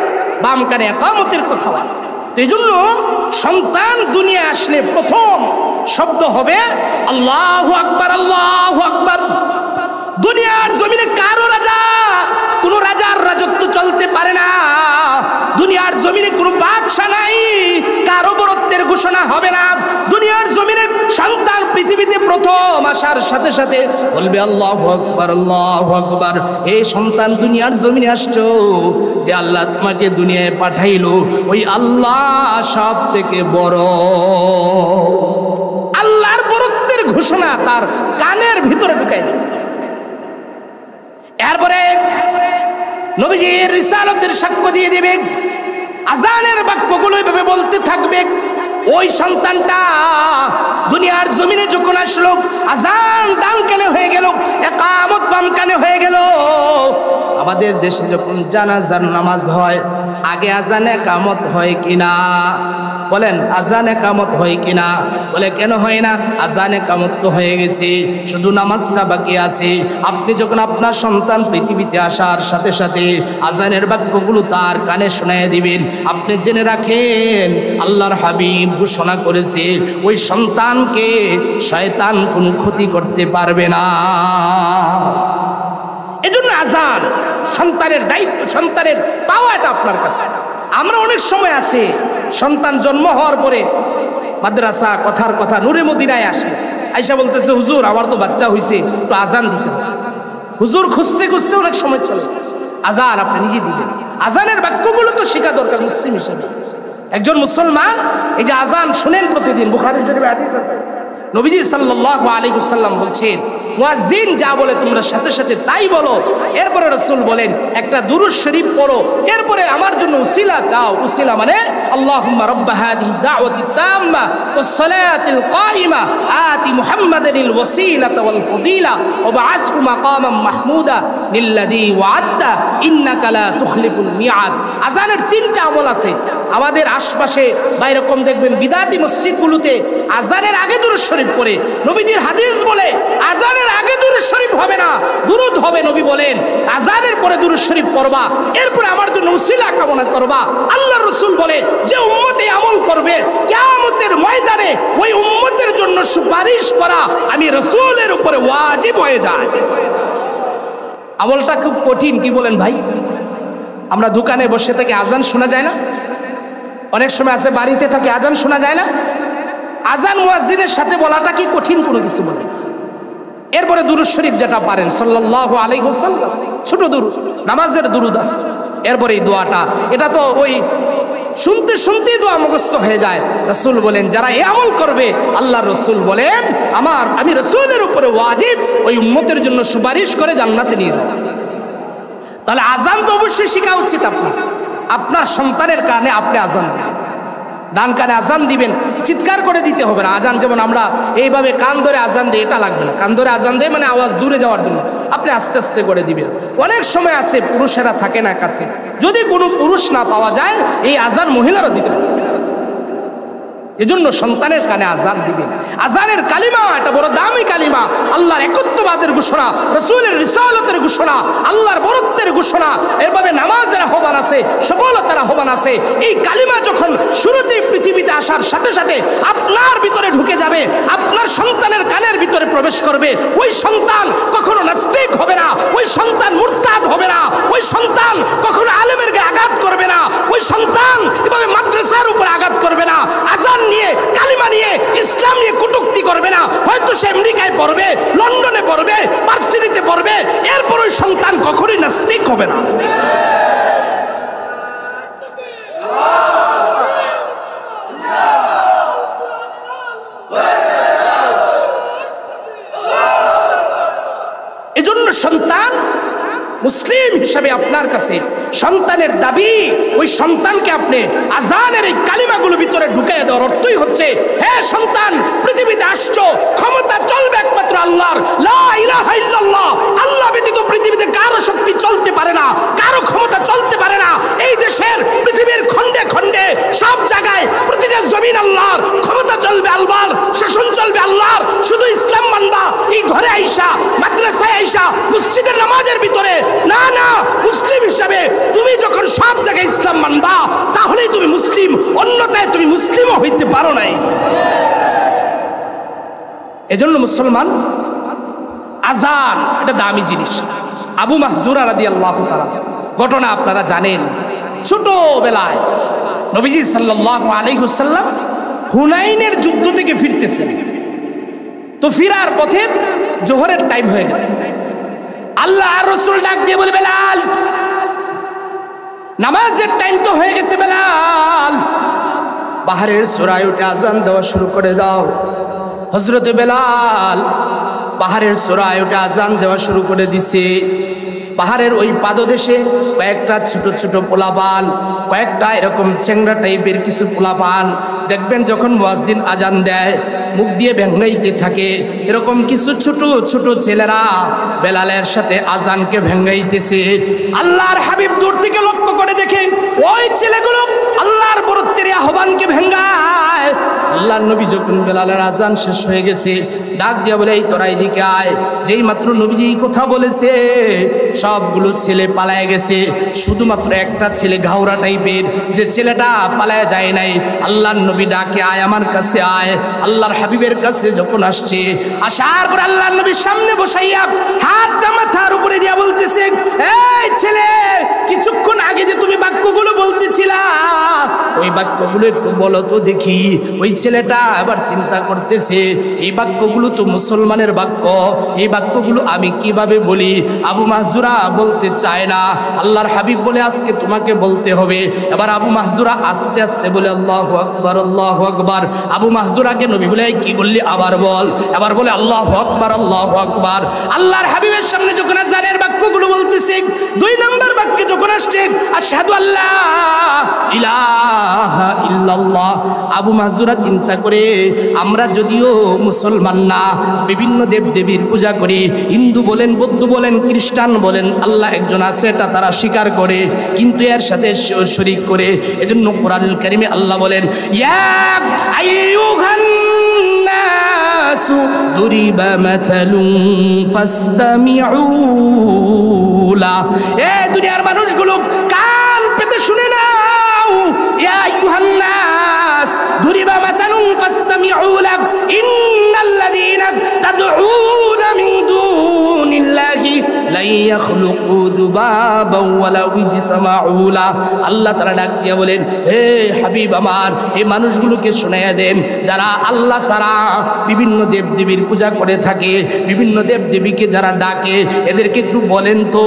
বাম কানে ইকামতের কথা আছে। এজন্য সন্তান দুনিয়া আসলে প্রথম শব্দ হবে আল্লাহু আকবার, আল্লাহু আকবার। দুনিয়ার জমিনে কারো রাজা, কোন রাজার রাজত্ব চলতে পারে না। দুনিয়ার জমিনে কোনো বাদশা নাই, কারো বরত্বের ঘোষণা হবে না। দুনিয়ার জমিনে সন্তান পৃথিবীতে প্রথম আসার সাথে সাথে বলবে আল্লাহু আকবার, আল্লাহু আকবার। এই সন্তান দুনিয়ার জমিনে আসছো, যে আল্লাহ তোমাকে দুনিয়ায় পাঠাইলো, ওই আল্লাহ সব থেকে বড়। আল্লাহর বরত্বের ঘোষণা তার কানের ভিতরে ঢুকাই দেবে। এরপরে নবীজির রিসালাতের সাক্ষ্য দিয়ে দেবে, আজানের বাক্যগুলো এভাবে বলতে থাকবে। ওই সন্তানটা দুনিয়ার জমিনে যখন আসলো, আজান ডান কানে হয়ে গেল, ইকামত বাম কানে হয়ে গেল। আমাদের দেশে যখন জানাজার নামাজ হয়, আগে আজান ইকামত হয় কিনা বলেন? আজান ইকামত হয় কিনা? বলে কেন হয় না? আজান ইকামত তো হয়ে গেছে, শুধু নামাজটা বাকি আছে। আপনি যখন আপনার সন্তান পৃথিবীতে আসার সাথে সাথে আজানের বাক্যগুলো তার কানে শোনায় দিবেন। আপনি জেনে রাখেন, আল্লাহর হাবিব ঘোষণা করেছে, ওই সন্তানকে শয়তান কোনো ক্ষতি করতে পারবে না। এজন্য আজান সন্তানের দায়িত্ব, সন্তানের পাওয়াটা আপনার কাছে। আমরা অনেক সময় আছে, সন্তান জন্ম হওয়ার পরে মাদ্রাসা কথার কথা নূরে মদিনায় আসে, আইসা বলতেছে, হুজুর আমার তো বাচ্চা হয়েছে, তো আজান দিতে হবে। হুজুর খুঁজতে খুঁজতে অনেক সময় চলে, আজান আপনি নিজে দিবেন। আজানের বাক্যগুলো তো শেখা দরকার মুসলিম হিসেবে। একজন মুসলমান এই যে আজান শুনেন প্রতিদিন, বুখারী শরীফে হাদিস আছে, নবীজি সাল্লাল্লাহু আলাইহি ওয়াসাল্লাম বলছেন, মুয়াজ্জিন যা বলে তোমরা সাথে সাথে তাই বলো। এরপরে রাসূল বলেন, একটা দুরূদ শরীফ পড়ো, এরপরে আমার জন্য উসিলা চাও। উসিলা মানে আল্লাহুম্মা রাব্বা হাদিহি দাওয়াতি তাম্মা ওয়াস সালাতিল কাইমা আতি মুহাম্মাদানিল ওয়াসিলাতা ওয়াল ফাদিলা ওয়া বা'আথহু মাকামান মাহমুদা লিল্লাযী ওয়া'আদতা ইন্নাকা লা তুখলিফুল মিআদ। আজানের 3টা আমল আছে আমাদের আশপাশে বা এরকম দেখবেন বিদাতি মসজিদগুলোতে আজানের আগে দুরূদ শরীফ পড়ে। নবীজির হাদিস বলে আজানের আগে দুরূদ শরীফ হবে না, দুরূদ হবে। নবী বলেন আজানের পরে দুরূদ শরীফ পড়বা, এরপরে আমার জন্য উসিলা কামনা করবা। আল্লাহর রাসূল বলে, যে উম্মত এই আমল করবে, কিয়ামতের ময়দানে ওই উম্মতের জন্য সুপারিশ করা আমি রাসূলের উপরে ওয়াজিব হয়ে যায়। আমলটা খুব কঠিন, কি বলেন ভাই? আমরা দোকানে বসে থেকে আজান শোনা যায় না, অনেক সময় আছে বাড়িতে থাকে আজান শোনা যায় না। আজান মুয়াজ্জিনের সাথে বলাটা কি কঠিন কোনো কিছু বলে? এরপরে দুরূদ শরীফ যেটা পারেন সাল্লাল্লাহু আলাইহি ওয়াসাল্লাম, ছোট দুরূদ, নামাজের দুরূদ আছে। এরপরে এই দোয়াটা, এটা তো ওই শুনতে শুনতেই দোয়া মুখস্থ হয়ে যায়। রাসূল বলেন যারা এই আমল করবে, আল্লাহর রাসূল বলেন আমি রাসূলের উপরে ওয়াজিব ওই উম্মতের জন্য সুপারিশ করে জান্নাতে নিয়ে যাব। তাহলে আজান তো অবশ্যই শেখা উচিত। আপনার সন্তানের কানে আপনি আজান দিবেন, ডান কানে আজান দিবেন, চিৎকার করে দিতে হবে না। আজান যেমন আমরা এইভাবে কান ধরে আজান দিই, এটা লাগবে না। কান ধরে আজান দেয় মানে আওয়াজ দূরে যাওয়ার জন্য, আপনি আস্তে আস্তে করে দিবেন। অনেক সময় আছে পুরুষেরা থাকে না কাছে, যদি কোনো পুরুষ না পাওয়া যায় এই আজান মহিলারা দিতে পারে। এজন্য সন্তানের কানে আজান দিবেন। আজানের কালিমা এটা বড় দামি কালিমা। আল্লাহর একত্ববাদের ঘোষণা, রাসূলের রিসালাতের ঘোষণা, আল্লাহর বরত্বের ঘোষণা। এভাবে নামাজের আহ্বান আছে, সফলতার আহ্বান আছে। এই কালিমা যখন শুরুতেই পৃথিবীতে আসার সাথে সাথে আপনার ভিতরে ঢুকে যাবে, আপনার সন্তানের কানের ভিতরে প্রবেশ করবে, ওই সন্তান কখনো নাস্তিক হবে না, ওই সন্তান মুরতাদ হবে না, ওই সন্তান কখনো আলেমের গায়ে আঘাত করবে না, ওই সন্তান এভাবে মাদ্রাসার উপর আঘাত করবে না, আজান নিয়ে কালিমা নিয়ে ইসলাম নিয়ে কটূক্তি করবে না। হয়তো সে আমেরিকায় পড়বে, লন্ডনে পড়বে, ভার্সিটিতে পড়বে, এরপর ওই সন্তান কখনোই নাস্তিক হবে না। এজন্য সন্তান মুসলিম হিসাবে আপনার কাছে সন্তানের দাবি, ওই সন্তানকে আপনি আজানের এই কালিমাগুলো ভিতরে ঢুকিয়ে দেওয়ার অর্থই হচ্ছে, হে সন্তান পৃথিবীতে আসছো, ক্ষমতা চলবে একমাত্র আল্লাহর, লা ইলাহা ইল্লাল্লাহ। আল্লাহ ব্যতীত পৃথিবীতে কারো শক্তি চলতে পারে না, কারো ক্ষমতা চলতে পারে না। এই দেশের পৃথিবীর খণ্ডে খণ্ডে সব জায়গায় প্রতিটা জমিন আল্লাহর, ক্ষমতা চলবে আল্লাহর, শাসন চলবে আল্লাহর। শুধু ইসলাম মানবা এই ঘরে আইসা, মাদ্রাসায় আইসা, মসজিদের নামাজের ভিতরে না, না, মুসলিম হিসাবে তুমি যখন সব জায়গায় ইসলাম মানবা তাহলেই তুমি মুসলিম, অন্যথায় তুমি মুসলিমও হইতে পারো নাই। এজন্য মুসলমান আজান এটা দামি জিনিস। আবু মাহজুরা রাদিয়াল্লাহু তাআলা ঘটনা আপনারা জানেন। ছোটবেলায় নবীজি সাল্লাল্লাহু আলাইহি ওয়াসাল্লাম হুনাইনের যুদ্ধ থেকে ফিরতেছেন। তো ফিরার পথে জোহরের টাইম হয়ে গেছে। আল্লাহ রাসূল ডাক দিয়ে বলে, বেলাল নামাজের টাইম তো হয়ে গেছে, বেলাল পাহাড়ের চূড়ায় উঠে আজান দেওয়া শুরু করে দাও। হযরতে বেলাল পাহাড়ের চূড়ায় উঠে আজান দেওয়া শুরু করে দিছে। পাহাড়ের ওই পাদদেশে কয়েকটা ছোট ছোট পোলাপান, কয়েকটা এরকম চেংড়া টাইপের কিছু পোলাপান দেখবেন যখন মুয়াজ্জিন আজান দেয় মুখ দিয়ে ভেঙ্গাইতে থাকে। এরকম কিছু ছোট ছোট ছেলেরা বেলালের সাথে আজানকে ভেঙ্গাইতেছে। আল্লাহর হাবিব দূর থেকে লক্ষ্য করে দেখে ওই ছেলেগুলো আল্লাহর বরত্বের আহ্বানকে ভেঙ্গায়। আল্লাহর নবী যখন বেলালের আজান শেষ হয়ে গেছে ডাক দিয়া বলে, এই তোরা এদিকে আয়। যেই মাত্র নবীজি কথা বলেছে সবগুলো ছেলে পালায় গেছে, শুধুমাত্র একটা ছেলে ঘাওড়া টাইপের, যে ছেলেটা পালায় যায় নাই। আল্লাহর নবী ডাকে, আয় আমার কাছে আয়। আল্লাহর হাবিবের কাছে যখন আসছে, আসার পর আল্লাহর নবীর সামনে বসাইয়া হাতটা মাথার উপরে দিয়া বলতেছে, এই ছেলে কিছুক্ষণ আগে যে তুমি বাক্যগুলো বলতেছিলা ওই বাক্যগুলো একটু বলো তো দেখি। ওই ছেলেটা আবার চিন্তা করতেছে, এই বাক্যগুলো তো মুসলমানের বাক্য, এই বাক্যগুলো আমি কিভাবে বলি। আবু মাহজুরা বলতে চায় না। আল্লাহর হাবিব বলে, আজকে তোমাকে বলতে হবে। এবার আবু মাহজুরা আস্তে আস্তে বলে, আল্লাহু আকবার, আল্লাহু আকবার। আবু মাহজুরাকে নবী বলে, কি বললি আবার বল। এবার বলে, আল্লাহু আকবার, আল্লাহু আকবার। আল্লাহর হাবিবের সামনে যখন আযানের বাক্যগুলো বলতেছে, 2 নম্বর বাক্যে যখন আসছে আশহাদু আল্লাহ ইলাহা ইল্লাল্লাহ, আবু মাহজুরা চিন্তা করে, আমরা যদিও মুসলমান না, বিভিন্ন দেবদেবীর পূজা করি, হিন্দু বলেন, বৌদ্ধ বলেন, খ্রিস্টান বলেন, আল্লাহ একজন আছে এটা তারা স্বীকার করে, কিন্তু এর সাথে শরীক করে। এজন্য কোরআনুল কারীমে আল্লাহ বলেন, ইয়া আইয়ুহান নাসু দুরিবা মাথালুন ফাসতামিউ লা। এ দুনিয়ার মানুষগুলো কান পেতে শুনে নাও। ইয়া আইয়ুহান নাস দুরিবা মাথালুন ফাসতামিউ লা ইন্নাল্লাযীনা তাদউনা মিন দুনিল্লাহি লা ইয়াখলুকু যুবাবাও ওয়ালা ইজতামাউ লা। আল্লাহ তাআলা ডাক দিয়ে বলেন, হে হাবিব আমার, এই মানুষগুলোকে শোনায়া দেন যারা আল্লাহ ছাড়া বিভিন্ন দেবদেবীর পূজা করে থাকে, বিভিন্ন দেবদেবীকে যারা ডাকে, এদেরকে একটু বলেন তো,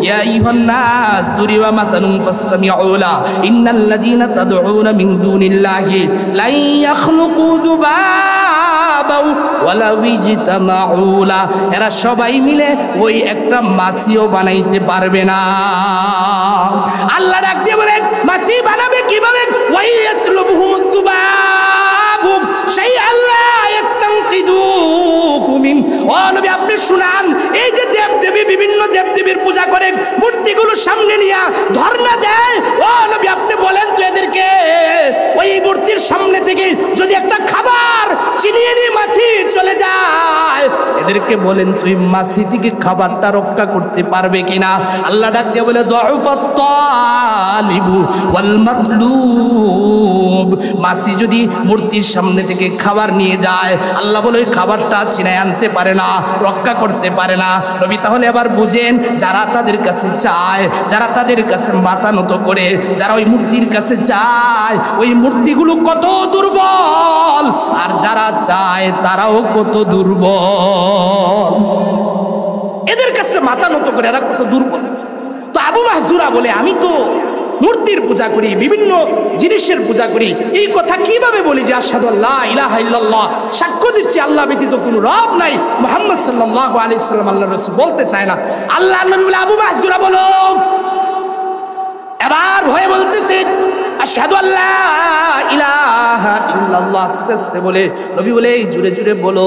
ইয়া আইয়ুহান নাস দুরিবা মাতানুম ফাসতামিউ লা ইন্নাল্লাযীনা তাদউনা মিন দুনিল্লাহি লা ইয়াখলুকু যুবাবাও ওয়ালা ইজতামাউ লা। এরা সবাই মিলে ওই একটা মাছিও বানাইতে পারবে না। আল্লাহ ডাক দিয়ে বলেন, মাছি বানাবে কিভাবে? ওয়াই ইয়াসলুবহুমুদ যুবাব শাইআন লা ইস্তানকিদুহু মিন। ও নবী, আপনি শুনান, এই যে দেবদেবী বিভিন্ন দেবদেবীর পূজা করে মূর্তিগুলো সামনে নিয়ে ধর্ণা দেয়, ও নবী আপনি বলেন তো এদেরকে, ওই মূর্তির সামনে থেকে যদি একটা খাবার চিনিয়ে নিয়ে মাছি চলে যায়, এদেরকে বলেন তুই মাছি থেকে খাবারটা রক্ষা করতে পারবে কিনা? আল্লাহ ডাক দিয়ে বলে, দুআফাত তালিবু ওয়াল মাতলুব। মাছি যদি মূর্তির সামনে থেকে খাবার নিয়ে যায়, আল্লাহ বলে ওই খাবারটা ছিনায় আনতে পারে না, রক্ষা করতে পারে না। নবী তাহলে আবার বুঝেন, যারা তাদের কাছে চায়, যারা তাদের কাছে মাথা নত করে, যারা ওই মূর্তির কাছে যায়, ওই মূর্তিগুলো কত দুর্বল, আর যারা চায় তারাও কত দুর্বল। এদের কাছে মাথা নত করে এরা কত দুর্বল। তো আবু মাহজুরা বলে, আমি তো মূর্তির পূজা করি, বিভিন্ন জিনিসের পূজা করি, এই কথা কিভাবে বলি যে আশহাদু আল্লা ইলাহা ইল্লাল্লাহ, সাক্ষ্য দিচ্ছি আল্লাহ ব্যতীত কোনো রব নাই, মুহাম্মদ সাল্লাল্লাহু আলাইহি সাল্লাম আল্লাহর রাসূল বলতে চায় না। আল্লাহর নবী বলে, আবু মাহজুরা বলো। এবার ভয়ে বলতেছে আশহাদু আল্লা ইলাহা ইল্লাল্লাহ, আস্তে আস্তে বলে। নবী বলে, জোরে জোরে বলো।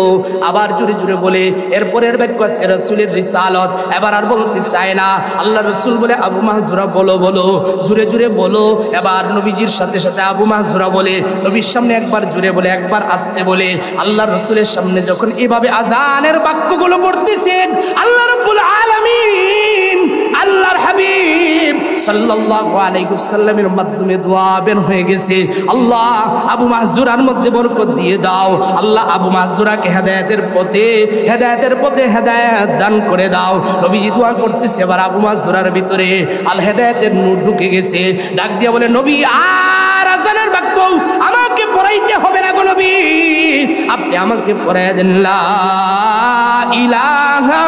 আবার জোরে জোরে বলে। এরপরের বাক্য হচ্ছে রাসূলের রিসালাত, এবার আর বলতে চায় না। আল্লাহ রাসূল বলে, আবু মাহজুরা বলো বলো, জোরে জোরে বলো। এবার নবীজির সাথে সাথে আবু মাহজুরা বলে, নবীর সামনে একবার জোরে বলে, একবার আস্তে বলে। আল্লাহ রাসূলের সামনে যখন এভাবে আজানের বাক্যগুলো পড়তেছেন, আল্লাহ রাব্বুল আলামিন, আল্লাহর হাবিব সাল্লাল্লাহু আলাইহি ওয়াসাল্লামের মাধ্যমে দোয়া বের হয়ে গেছে, আল্লাহ আবু মাহজুরার মধ্যে বরকত দিয়ে দাও, আল্লাহ আবু মাহজুরাকে হেদায়েতের পথে হেদায়েত দান করে দাও। নবীজি দোয়া করতেছে, এবার আবু মাহজুরার ভিতরে আল হেদায়েতের নূর ঢুকে গেছে। ডাক দিয়ে বলে, নবী আর আজানের বাক্য আমাকে পড়াইতে হবে না গো নবী, আপনি আমাকে পড়ায় দেন লা ইলাহা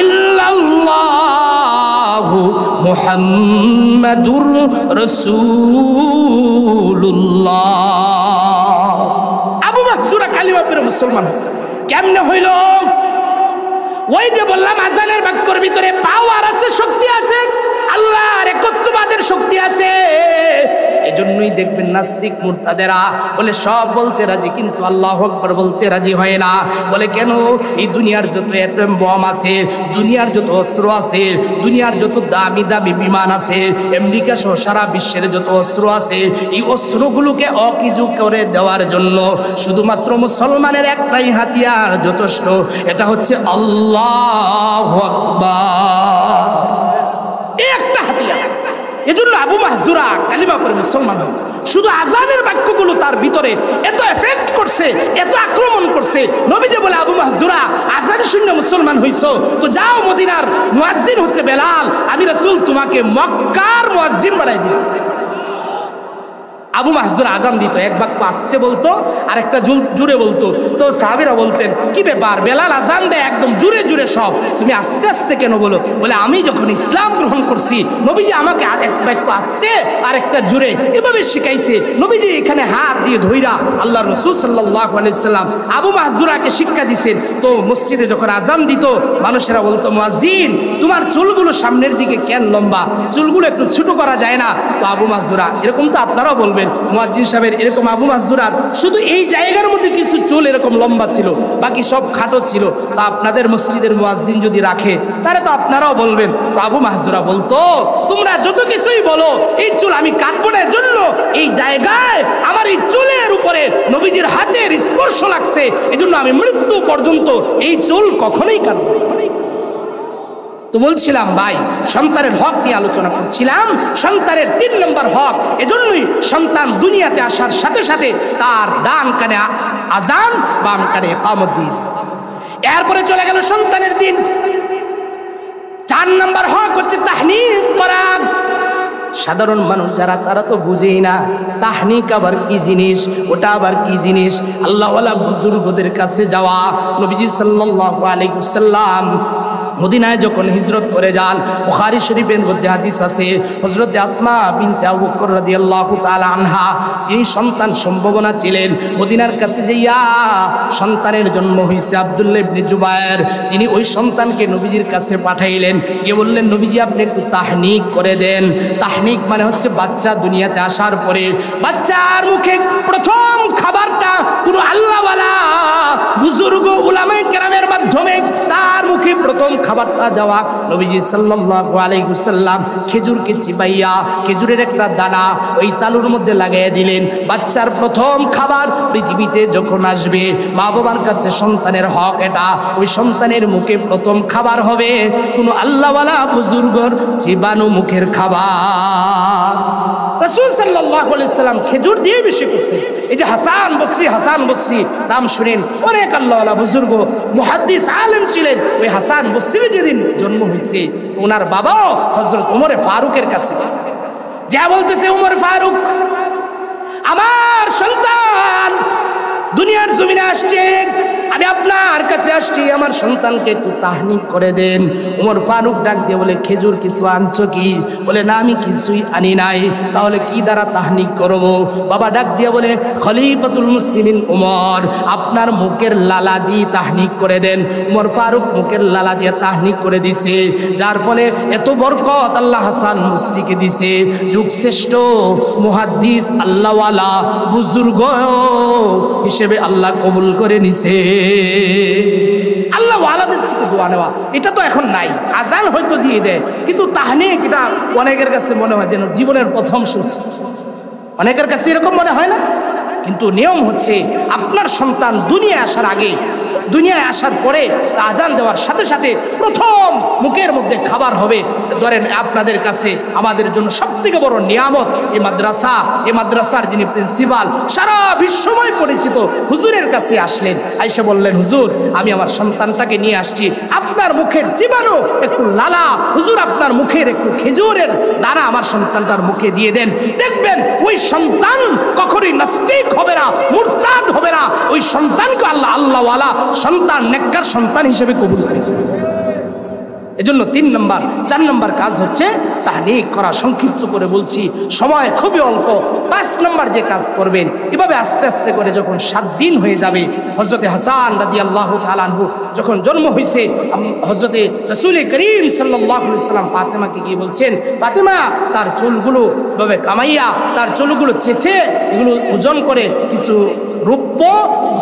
ইল্লাল্লাহ মুহাম্মাদুর রাসূলুল্লাহ। আবু মাহজুরা কালিমা পড়ে মুসলমান হয়েছে। কেমনে হইল? ওই যে বললাম আজানের বাক্যের ভিতরে পাওয়ার আছে, শক্তি আছে, আল্লাহর একত্ববাদের শক্তি আছে। এজন্যই দেখবেন নাস্তিক মুরতাদেরা বলে সব বলতে রাজি, কিন্তু আল্লাহু আকবার বলতে রাজি হয় না। বলে কেন? এই দুনিয়ার যত অ্যাটম বম আছে, দুনিয়ার যত অস্ত্র আছে, দুনিয়ার যত দামি দামি বিমান আছে, আমেরিকা সহ সারা বিশ্বের যত অস্ত্র আছে, এই অস্ত্রগুলোকে অকিজু করে দেওয়ার জন্য শুধুমাত্র মুসলমানের একটাই হাতিয়ার যথেষ্ট, এটা হচ্ছে আল্লাহু আকবার। একটা হাতিয়ার। এজন্য আবু মাহজুরা কালিমা পড়ে মুসলমান হয়েছে। শুধু আজানের বাক্যগুলো তার ভিতরে এত এফেক্ট করছে, এত আক্রমণ করছে। নবী যে বলে, আবু মাহজুরা আজান শুনে মুসলমান হইছো, তো যাও, মদিনার মুয়াজ্জিন হচ্ছে বেলাল, আমি রাসূল তোমাকে মক্কার মুয়াজ্জিন বানাই দিলাম। আবু মাহজুরা আজান দিত, এক বাক্য আস্তে বলতো আর একটা জুড়ে বলতো। তো সাহাবীরা বলতেন, কি ব্যাপার, বেলাল আজান দেয় একদম জুড়ে জুড়ে সব, তুমি আস্তে আস্তে কেন বলো? বলে, আমি যখন ইসলাম গ্রহণ করছি, নবীজি আমাকে এক বাক্য আস্তে আর একটা জুড়ে এভাবে শিখাইছে। নবীজি এখানে হাত দিয়ে ধইরা আল্লাহ রাসূল সাল্লাল্লাহু আলাইহি সাল্লাম আবু মাহজুরাকে শিক্ষা দিয়েছেন। তো মসজিদে যখন আজান দিত, মানুষেরা বলতো, মুয়াজ্জিন তোমার চুলগুলো সামনের দিকে কেন লম্বা, চুলগুলো একটু ছোট করা যায় না? তো আবু মাহজুরা, এরকম তো আপনারাও বলবেন মুয়াজ্জিন সাহেবের এরকম আবু মাহজুরা শুধু এই জায়গার মধ্যে কিছু চুল এরকম লম্বা ছিল, বাকি সব খাটো ছিল। তা আপনাদের মসজিদের মুয়াজ্জিন যদি রাখে, তাহলে তো আপনারাও বলবেন। তো আবু মাহজুরা বলতো, তোমরা যত কিছুই বলো, এই চুল আমি কাটবো না, জন্য এই জায়গায় আমার এই চুলের উপরে নবীজির হাতের স্পর্শ লাগছে, এজন্য আমি মৃত্যু পর্যন্ত এই চুল কখনোই কাটবো না। তো বলছিলাম ভাই, সন্তানের হক নিয়ে আলোচনা করছিলাম। সন্তানের 3 নম্বর হক, এজন্যই সন্তান দুনিয়াতে আসার সাথে সাথে তার ডান কানে আজান, বাম কানে ইকামত দিয়ে দিল। এরপরে চলে গেল সন্তানের দিন। 4 নাম্বার হক হচ্ছে তাহনিক করা। সাধারণ মানুষ যারা তারা তো বুঝেই না তাহনিক আবার কি জিনিস, ওটা আবার কি জিনিস। আল্লাহওয়ালা বুজুর্গদের কাছে যাওয়া। নবীজি সাল্লাল্লাহু আলাইহি ওয়াসাল্লাম মদিনায় যখন হিজরত করে যান, বুখারী শরীফের মধ্যে হাদিস আছে, হযরতে আসমা বিনতে আবু বকর রাদিয়াল্লাহু তাআলা আনহা, তিনি সন্তান সম্ভাবনা ছিলেন। মদিনার কাছে যাইয়া সন্তানের জন্ম হয়েছে আব্দুল্লাহ ইবনে জুবায়ের, তিনি ওই সন্তানকে নবীজির কাছে পাঠাইলেন, গিয়ে বললেন নবীজি আপনি একটু তাহনিক করে দেন। তাহনিক মানে হচ্ছে বাচ্চা দুনিয়াতে আসার পরে বাচ্চার মুখে প্রথম খাবারটা পুরো আল্লাহওয়ালা বুজুর্গ উলামায়ে কেরামের মাধ্যমে তার মুখে প্রথম খাবারটা দেওয়া। নবীজি সাল্লাল্লাহু আলাইহি ওয়াসাল্লাম খেজুরকে চিবাইয়া খেজুরের একটা দানা ওই তালুর মধ্যে লাগাইয়া দিলেন। বাচ্চার প্রথম খাবার পৃথিবীতে যখন আসবে, মা বাবার কাছে সন্তানের হক এটা, ওই সন্তানের মুখে প্রথম খাবার হবে কোনো আল্লাহওয়ালা বুজুর্গর চিবানো মুখের খাবার। রাসূল সাল্লাল্লাহু আলাইহি ওয়াসাল্লাম খেজুর দিয়ে বেশি করছে। এই যে হাসান বসরি নাম শুনেন, অনেক আল্লাহওয়ালা বুজুর্গ মুহাদ্দিস আলেম ছিলেন। ওই হাসান বসরি যেদিন জন্ম হয়েছে, ওনার বাবাও হযরত ওমরে ফারুকের কাছে গেছে, যা বলতেছে ওমর ফারুক আমার সন্তান দুনিয়ার জমিনে আসছে, আমি আপনার কাছে আসছি, আমার সন্তানকে একটু তাহনিক করে দেন। ওমর ফারুক ডাক দিয়ে বলে খেজুর কিছু আনছো কি? বলে না আমি কিছুই আনি নাই। তাহলে কি দ্বারা তাহনিক করবো? বাবা ডাক দিয়ে বলে খলিফাতুল মুসলিমিন ওমর আপনার মুখের লালা দিয়ে তাহনিক করে দেন। ওমর ফারুক মুখের লালা দিয়ে তাহনিক করে দিছে, যার ফলে এত বরকত আল্লাহ হাসান বসরিকে দিছে। যুগ শ্রেষ্ঠ মুহাদ্দিস আল্লাহওয়ালা বুজুর্গ হিসেবে আল্লাহ কবুল করে নিছে। আল্লাহ ওয়ালাদের থেকে দোয়া নেওয়া এটা তো এখন নাই, আজান হয়তো দিয়ে দেয়, কিন্তু তাহনিক এটা অনেকের কাছে মনে হয় যেন জীবনের প্রথম শুনছি। অনেকের কাছে এরকম মনে হয় না? কিন্তু নিয়ম হচ্ছে আপনার সন্তান দুনিয়ায় আসার আগে, দুনিয়ায় আসার পরে আজান দেওয়ার সাথে সাথে প্রথম মুখের মধ্যে খাবার হবে। ধরেন আপনাদের কাছে আমাদের জন্য সবথেকে বড় নিয়ামত এই মাদ্রাসার যিনি প্রিন্সিপাল, সারা বিশ্বময় পরিচিত হুজুরের কাছে আসলেন, আইসা বললেন হুজুর আমি আমার সন্তানটাকে নিয়ে আসছি, আপনার মুখের জীবাণু একটু লালা হুজুর আপনার মুখের একটু খেজুরের দানা আমার সন্তানটার মুখে দিয়ে দেন, দেখবেন ওই সন্তান কখনোই নাস্তিক হবে না, মুরতাদ হবে না। ওই সন্তানকে আল্লাহওয়ালা সন্তান, নেককার সন্তান হিসেবে কবুল করে। এজন্য 3 নম্বর 4 নম্বর কাজ হচ্ছে তাহনিক করা। সংক্ষিপ্ত করে বলছি, সময় খুবই অল্প। 5 নম্বর যে কাজ করবেন, এভাবে আস্তে আস্তে করে যখন 7 দিন হয়ে যাবে, হযরতে হাসান রাদিয়াল্লাহু তাআলা আনহু যখন জন্ম হয়েছে, হযরতে রাসূল করিম সাল্লাল্লাহু আলাইহি ওয়াসাল্লাম ফাতেমাকে গিয়ে বলছেন, ফাতেমা তার চুলগুলো এভাবে কামাইয়া, তার চুলগুলো চেঁচে এগুলো ওজন করে কিছু রূপ্য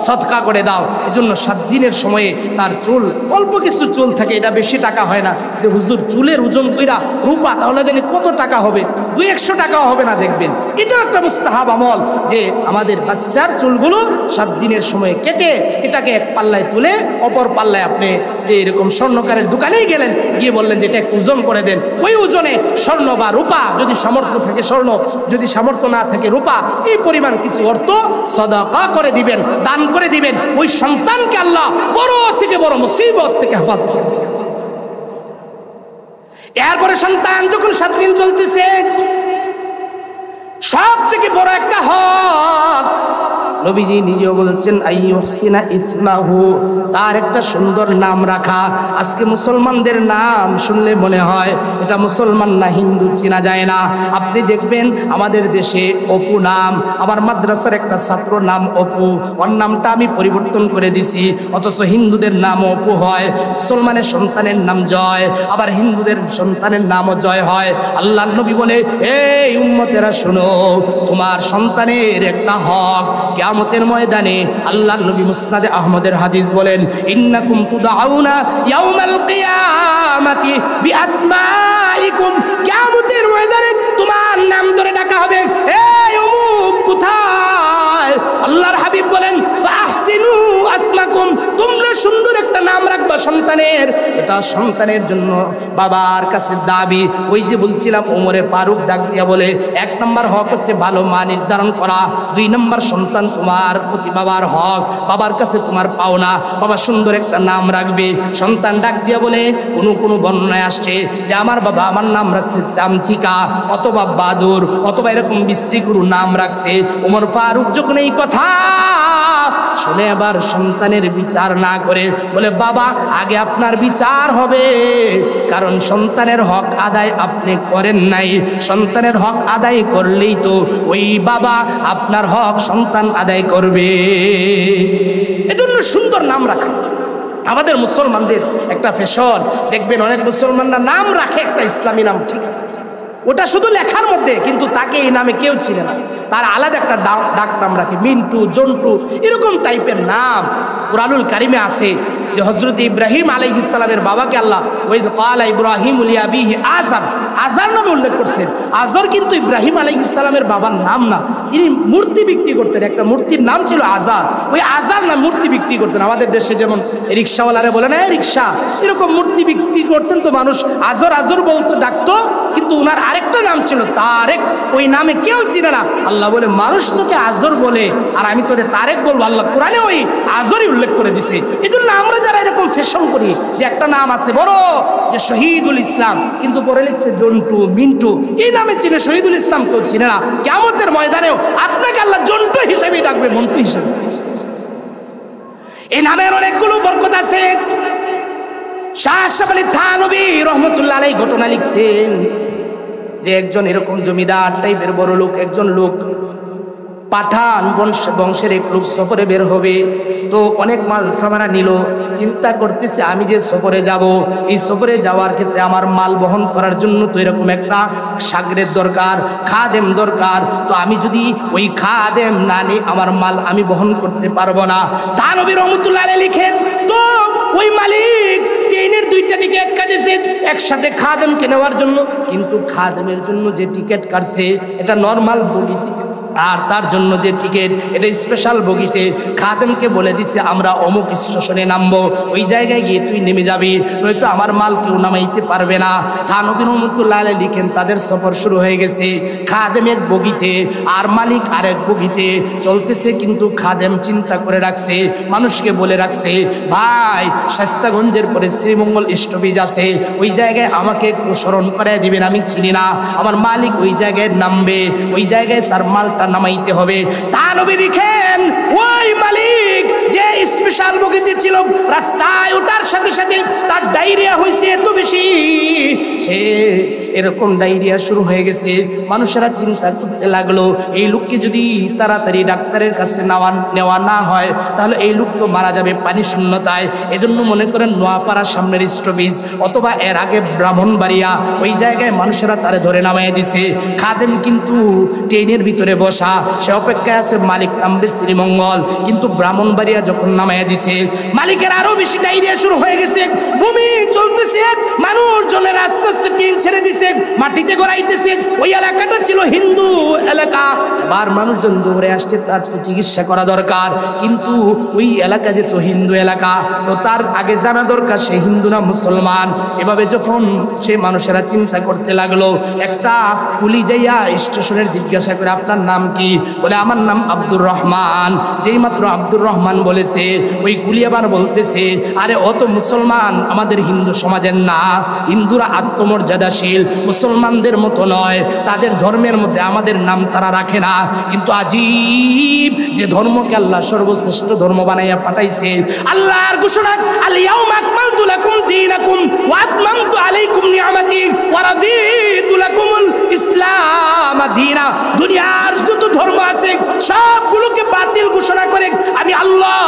সদকা করে দাও। এজন্য 7 দিনের সময়ে তার চুল, অল্প কিছু চুল থাকে, এটা বেশি টাকা হয় না, যে হুজুর চুলের ওজন কইরা রূপা, তাহলে জানি কত টাকা হবে, 200-100 টাকাও হবে না। দেখবেন এটা একটা মুস্তাহাব আমল, যে আমাদের বাচ্চার চুলগুলো 7 দিনের সময় কেটে এটাকে এক পাল্লায় তুলে অপর পাল্লায় আপনি যে এরকম স্বর্ণকারের দোকানেই গেলেন, গিয়ে বললেন যে এটা একটু ওজন করে দেন, ওই ওজনে স্বর্ণ বা রূপা, যদি সামর্থ্য থাকে স্বর্ণ, যদি সামর্থ্য না থাকে রূপা, এই পরিমাণ কিছু অর্থ সাদাকা করে দিবেন, দান করে দিবেন। ওই সন্তানকে আল্লাহ বড় থেকে বড় মুসিবত থেকে হেফাজত করবে। এরপরে সন্তান যখন 7 দিন চলতেছে, সব থেকে বড় একটা হক নবীজি নিজেও বলছেন আইয়ুহসিনা ইসমাহু, তার একটা সুন্দর নাম রাখা। আজকে মুসলমানদের নাম শুনলে মনে হয় এটা মুসলমান না হিন্দু চেনা যায় না। আপনি দেখবেন আমাদের দেশে অপু নাম, আমার মাদ্রাসার একটা ছাত্র নাম অপু, ওর নামটা আমি পরিবর্তন করে দিছি, অথচ হিন্দুদের নাম অপু হয়, মুসলমানের সন্তানের নাম জয়, আবার হিন্দুদের সন্তানের নামও জয় হয়। আল্লাহর নবী বলে, এই উম্মতেরা শোনো, তোমার সন্তানের একটা হক, কিয়ামতের ময়দানে আল্লাহর নবী মুসনাদে আহমদের হাদিস বলেন, ইন্নাকুম তুদআউনা ইয়াউমাল কিয়ামাতি বিআসমাইকুম, কিয়ামতের ময়দানে তোমার নাম ধরে ডাকা হবে, এই অমুক কোথায়? আল্লাহর হাবিব বলেন, ফাহসিনু আসমাকুম, তোমরা সুন্দর একটা নাম রাখবা, সন্তানের, এটা সন্তানের জন্য বাবার কাছে দাবি। ওই যে বলছিলাম ওমরে ফারুক ডাক দিয়া বলে 1 নম্বর হক হচ্ছে ভালো মা নির্ধারণ করা, 2 নম্বর সন্তান তোমার প্রতি বাবার হক, বাবার কাছে তোমার পাওনা, বাবা সুন্দর একটা নাম রাখবে। সন্তান ডাক দিয়া বলে কোনো বর্ণনায় আসছে যে আমার বাবা আমার নাম রাখছে চামচিকা অথবা বাদুর অথবা এরকম বিশ্রী গুরু নাম রাখছে। ওমর ফারুক যখন এই কথা শুনে আবার সন্তানের বিচার না করে বলে বাবা আগে আপনার বিচার হবে, কারণ সন্তানের হক আদায় আপনি করেন নাই। সন্তানের হক আদায় করলেই তো ওই বাবা আপনার হক সন্তান আদায় করবে। এজন্য সুন্দর নাম রাখা আমাদের মুসলমানদের একটা ফ্যাশন। দেখবেন অনেক মুসলমানরা নাম রাখে একটা ইসলামী নাম, ঠিক আছে, ওটা শুধু লেখার মধ্যে, কিন্তু তাকে এই নামে কেউ চিনে না, তার আলাদা একটা ডাক নাম রাখে, মিন্টু, জন্টু, এরকম টাইপের নাম। কুরআনুল কারিমে আছে যে হযরত ইব্রাহিম আলাইহিস সালামের বাবাকে আল্লাহ ওয়াইদ ক্বালা ইব্রাহিমু লিআবিহি আযার, আযার নামে উল্লেখ করছেন। আযার কিন্তু ইব্রাহিম আলাইহিস সালামের বাবার নাম না, তিনি মূর্তি বিক্রি করতেন, একটা মূর্তির নাম ছিল আযার। ওই আযার নাম মূর্তি বিক্রি করতেন। আমাদের দেশে যেমন রিক্সাওয়ালারে বলে না রিক্সা, এরকম মূর্তি বিক্রি করতেন, তো মানুষ আযর আযর বলতো, ডাকতো, কিন্তু ওনার আরেকটা নাম ছিল তারেক, ওই নামে কেউ চিনে না। আল্লাহ বলে মানুষ তোকে আযর বলে আর আমি তোরে তারেক বলবো। আল্লাহ কোরআনে ওই আযরই উল্লেখ করে দিছে। এই জন্য আমরা যারা এরকম ফ্যাশন করি যে একটা নাম আছে বড় যে শহীদুল ইসলাম, কিন্তু পরে লিখছে জন্টু, মিন্টু, এই নামে চিনে, শহীদুল ইসলাম কেউ চিনে না। কিয়ামতের ময়দানেও আপনাকে আল্লাহ জন্টু হিসেবে ডাকবে, মন্টু হিসেবে। এই নামের অনেকগুলো বরকত আছে। শাহ আশরাফ আলী থানভী রহমতুল্লাহ আলাইহি ঘটনা লিখছেন যে একজন এরকম জমিদার টাইপের বড় লোক, একজন লোক পাঠান বংশের এক লোক সফরে বের হবে, তো অনেক মাল সামানা নিল, চিন্তা করতেছে আমি যে সফরে যাব, এই সফরে যাওয়ার ক্ষেত্রে আমার মাল বহন করার জন্য তো এরকম একটা সাগরের দরকার, খাদেম দরকার, তো আমি যদি ওই খাদেম না নিই আমার মাল আমি বহন করতে পারবো না। থানভী রহমতুল্লাহ আলাইহি লিখেন, তো ওই মালিক ট্রেনের 2টা টিকিট কাটেছে একসাথে খাদেমকে নেওয়ার জন্য, কিন্তু খাদেমের জন্য যে টিকিট কাটছে এটা নর্মাল বগিতে, আর তার জন্য যে টিকিট এটা স্পেশাল বগিতে। খাদেমকে বলে দিছে আমরা অমুক স্টেশনে নামবো, ওই জায়গায় গিয়ে তুই নেমে যাবি, নয়তো আমার মাল কেউ নামাইতে পারবে না। থানভী রহমতুল্লাহ আলাইহি লিখেন তাদের সফর শুরু হয়ে গেছে। খাদেম এক বগিতে আর মালিক আরেক বগিতে চলতেছে, কিন্তু খাদেম চিন্তা করে রাখছে, মানুষকে বলে রাখছে ভাই শাস্তাগঞ্জের পরে শ্রীমঙ্গল স্টপেজ আছে, ওই জায়গায় আমাকে একটু স্মরণ করে দিবেন, আমি চিনি না, আমার মালিক ওই জায়গায় নামবে, ওই জায়গায় তার মালটা নামাইতে হবে। থানভী লিখেন ওই মালিক যে স্পেশাল বগিতে ছিল রাস্তায় ওঠার সাথে সাথে তার ডায়রিয়া হয়েছে এত বেশি, সে এরকম ডায়রিয়া শুরু হয়ে গেছে। মানুষেরা চিন্তা করতে লাগলো এই লোককে যদি তাড়াতাড়ি ডাক্তারের কাছে নেওয়া না হয় তাহলে এই লোক তো মারা যাবে পানি শূন্যতায়। এজন্য মনে করেন নোয়াপাড়ার সামনের স্টপেজ অথবা এর আগে ব্রাহ্মণবাড়িয়া, ওই জায়গায় মানুষেরা তারে ধরে নামাই দিছে। খাদেম কিন্তু ট্রেনের ভিতরে বসা, সে অপেক্ষায় আছে মালিক নামবে শ্রীমঙ্গল, কিন্তু ব্রাহ্মণবাড়িয়া যখন নামাইয়া দিছে মালিকের আরো বেশি ডায়রিয়া শুরু হয়ে গেছে, বমি চলতেছে, মানুষজনের আস্তে আস্তে ট্রেন ছেড়ে দিছে, মাটিতে গড়াইতেছে। ওই এলাকাটা ছিল হিন্দু এলাকা, এবার মানুষজন দৌড়ে আসছে, তার তো চিকিৎসা করা দরকার, কিন্তু ওই এলাকা যে তো হিন্দু এলাকা, তো তার আগে জানা দরকার সে হিন্দু না মুসলমান। এভাবে যখন সে মানুষেরা চিন্তা করতে লাগলো, একটা কুলি যাইয়া স্টেশনের জিজ্ঞাসা করে আপনার নাম কি, বলে আমার নাম আব্দুর রহমান। যেই মাত্র আব্দুর রহমান বলেছে, ওই কুলি আবার বলতেছে আরে অত মুসলমান আমাদের হিন্দু সমাজের না, হিন্দুরা আত্মমর্যাদাশীল, মুসলমানদের মতো নয়, তাদের ধর্মের মধ্যে আমাদের নাম তারা রাখে না, কিন্তু আজীব যে ধর্মকে আল্লাহ সর্বশ্রেষ্ঠ ধর্ম বানাইয়া পাঠাইছে। আল্লাহর ঘোষণা আল ইয়াউমা আকমালতু লাকুম দীনাকুম ওয়া আতমামতু আলাইকুম নি'মাতি ওয়া রাদিতু লাকুমুল ইসলাম দীনা। দুনিয়ার যত ধর্ম আছে সবগুলোকে বাতিল ঘোষণা করে আমি আল্লাহ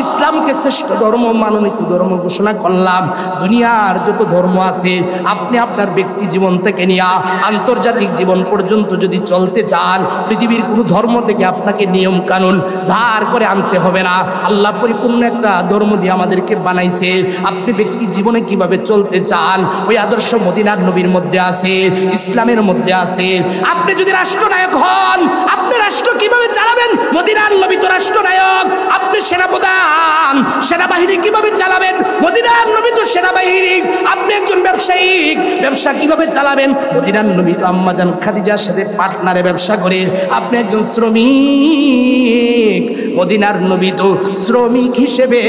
ইসলামকে শ্রেষ্ঠ ধর্ম, মানোনীত ধর্ম ঘোষণা করলাম। দুনিয়ার যত ধর্ম আছে আপনি আপনার ব্যক্তি জীবন থেকে নিয়ে আন্তর্জাতিক জীবন পর্যন্ত যদি চলতে চান, পৃথিবীর কোনো ধর্ম থেকে আপনাকে নিয়ম কানুন ধার করে আনতে হবে না। আল্লাহ পরিপূর্ণ একটা ধর্ম দিয়ে আমাদেরকে বানাইছে। আপনি ব্যক্তি জীবনে কিভাবে চলতে চান ওই আদর্শ মদিনার নবীর মধ্যে আছে, ইসলামের মধ্যে আছে। আপনি যদি রাষ্ট্রনায়ক হন, আপনি রাষ্ট্র কিভাবে চালাবেন, মদিনার নবী তো রাষ্ট্রনায়ক। আপনি সেনাপ্রধান, সেনাবাহিনী কিভাবে চালাবেন? মদিনার নবী তো সেনাবাহিনী, আপনি একজন ব্যবসায়িক, ব্যবসা কিভাবে চালাবেন? মদিনার নবী তো আম্মাজান খাদিজার সাথে পার্টনারে ব্যবসা করে, আপনি একজন শ্রমিক, মদিনার নবী তো শ্রমিক হিসেবে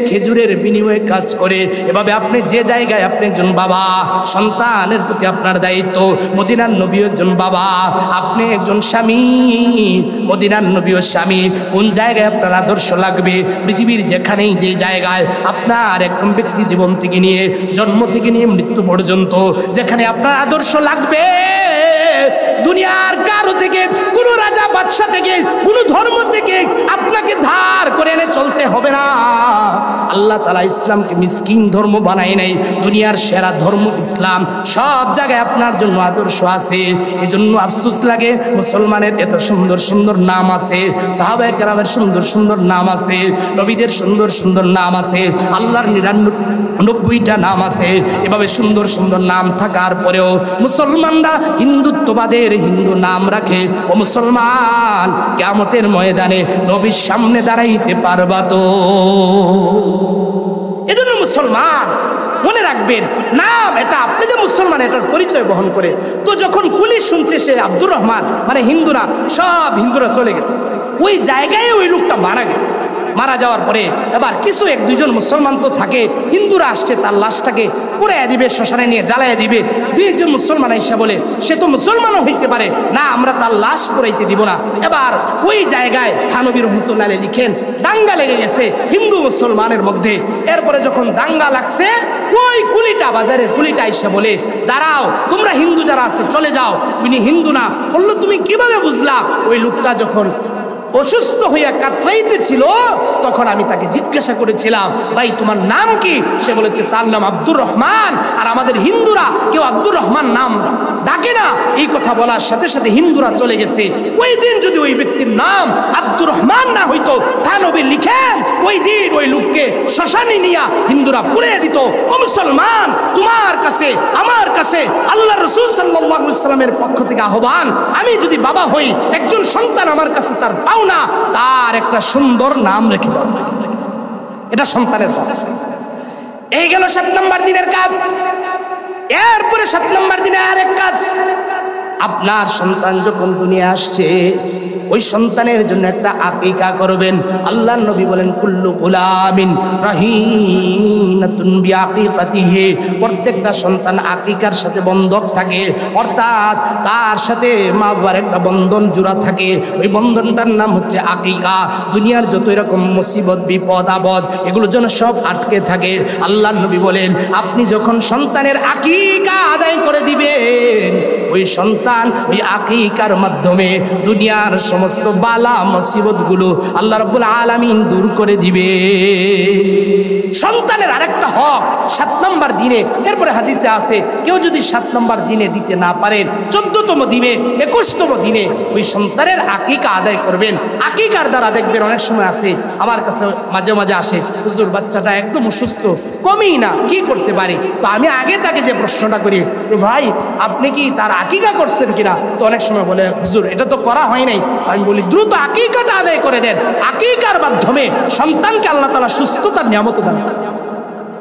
খেজুরের বিনিময়ে কাজ করে। এভাবে আপনি যে জায়গায়, আপনি একজন বাবা, সন্তানের প্রতি আপনার দায়িত্ব, মদিনার নবী একজন বাবা, আপনি একজন স্বামী, মদিনার নবীও স্বামী। কোন জায়গায় আপনার আদর্শ লাগবে? পৃথিবীর যেখানেই যে জায়গায় আপনার একদম ব্যক্তি জীবন থেকে নিয়ে, জন্ম থেকে নিয়ে মৃত্যু পর্যন্ত যেখানে আপনার আদর্শ লাগবে, দুনিয়ার কারো থেকে, কোনো রাজা বাদশা থেকে, কোনো ধর্ম থেকে আপনাকে ধার করে এনে চলতে হবে না। আল্লাহ তাআলা ইসলামকে মিসকিন ধর্ম বানায় নাই, দুনিয়ার সেরা ধর্ম ইসলাম। সব জায়গায় আপনার জন্য আদর্শ আছে। এজন্য আফসোস লাগে, মুসলমানের এত সুন্দর সুন্দর নাম আছে, সাহাবায়ে কেরামের সুন্দর সুন্দর নাম আছে, নবীদের সুন্দর সুন্দর নাম আছে, আল্লাহর 99টা নাম আছে। এভাবে সুন্দর সুন্দর নাম থাকার পরেও মুসলমানরা হিন্দুত্ববাদের হিন্দু নাম রাখে। ও মুসলমান, কিয়ামতের ময়দানে নবীর সামনে দাঁড়াইতে পারবা তো? এজন্য মুসলমান মনে রাখবেন, নাম এটা আপনি যে মুসলমান এটার পরিচয় বহন করে। তো যখন পুলিশ শুনছে সে আব্দুর রহমান, মানে হিন্দুরা, সব হিন্দুরা চলে গেছে, ওই জায়গায় ওই লোকটা মারা গেছে। মারা যাওয়ার পরে এবার কিছু 1-2 জন মুসলমান তো থাকে, হিন্দুরা আসছে তার লাশটাকে পুড়াইয়া দিবে, শ্মশানে নিয়ে জ্বালাইয়া দিবে। 2-1 জন মুসলমান এসে বলে সে তো মুসলমানও হইতে পারে না, আমরা তার লাশ পুড়াইতে দিব না। এবার ওই জায়গায় থানবী রহমতুল্লাহ আলাইহি লিখেন, দাঙ্গা লেগে গেছে হিন্দু মুসলমানের মধ্যে। এরপরে যখন দাঙ্গা লাগছে, ওই কুলিটা, বাজারের কুলিটা এসে বলে, দাঁড়াও, তোমরা হিন্দু যারা আছো চলে যাও, তুমি হিন্দু না। বললো তুমি কিভাবে বুঝলা? ওই লোকটা যখন অসুস্থ হইয়া কাতরাইতে ছিল, তখন আমি তাকে জিজ্ঞাসা করেছিলাম, ভাই তোমার নাম কি? সে বলেছে তার নাম আব্দুর রহমান। আর আমাদের হিন্দুরা কেউ আব্দুর রহমান নাম ডাকে না। এই কথা বলার সাথে সাথে হিন্দুরা চলে গেছে। ওই দিন যদি ওই ব্যক্তির নাম আব্দুর রহমান না হইতো, থানবী লিখেন ওই দিন ওই লোককে শ্মশানে নিয়া হিন্দুরা পুড়িয়ে দিত। ও মুসলমান, তোমার কাছে, আমার কাছে আল্লাহ রাসূল সাল্লাল্লাহু আলাইহি ওয়াসাল্লামের পক্ষ থেকে আহ্বান, আমি যদি বাবা হই, একজন সন্তান আমার কাছে তার পাওনা, তার একটা সুন্দর নাম রেখে দাও। এটা সন্তানের হক। এই গেল 7 নম্বর দিনের কাজ। এরপরে 7 নম্বর দিনে আরেক কাজ, আপনার সন্তান যখন দুনিয়া আসছে, ওই সন্তানের জন্য একটা আকিকা করবেন। আল্লাহর নবী বলেন, কুল্লু গুলামিন রাহিনাতুন বিআকিকাতিহি, প্রত্যেকটা সন্তান আকিকার সাথে বন্ধক থাকে, অর্থাৎ তার সাথে মা বাবার একটা বন্ধন জোড়া থাকে। ওই বন্ধনটার নাম হচ্ছে আকিকা। দুনিয়ার যত এরকম মুসিবত, বিপদ, আপদ, এগুলো যেন সব আটকে থাকে। আল্লাহর নবী বলেন, আপনি যখন সন্তানের আকিকা আদায় করে দিবেন, ওই সন্তান ওই আকিকার মাধ্যমে দুনিয়ার সমস্ত বালা মুসিবত গুলো আল্লাহ রাব্বুল আলামিন দূর করে দিবে। সন্তানের আরেকটা হক 7 নম্বর দিনে। এরপরে হাদিসে আছে, কেউ যদি 7 নম্বর দিনে দিতে না পারেন, 14তম দিনে, 21তম দিনে ওই সন্তানের আকিকা আদায় করবেন। আকিকার দ্বারা দেখবেন অনেক সময় আছে, আমার কাছে মাঝে মাঝে আসে, হুজুর বাচ্চাটা একদম অসুস্থ, কমই না, কি করতে পারি? তো আমি আগে তাকে যে প্রশ্নটা করি, ভাই আপনি কি তার আকিকা করছেন কিনা? তো অনেক সময় বলে, হুজুর এটা তো করা হয় নাই। আমি বলি, দ্রুত আকিকাটা আদায় করে দেন। আকিকার মাধ্যমে সন্তানকে আল্লাহ তাআলা সুস্থতার নিয়ামত দান।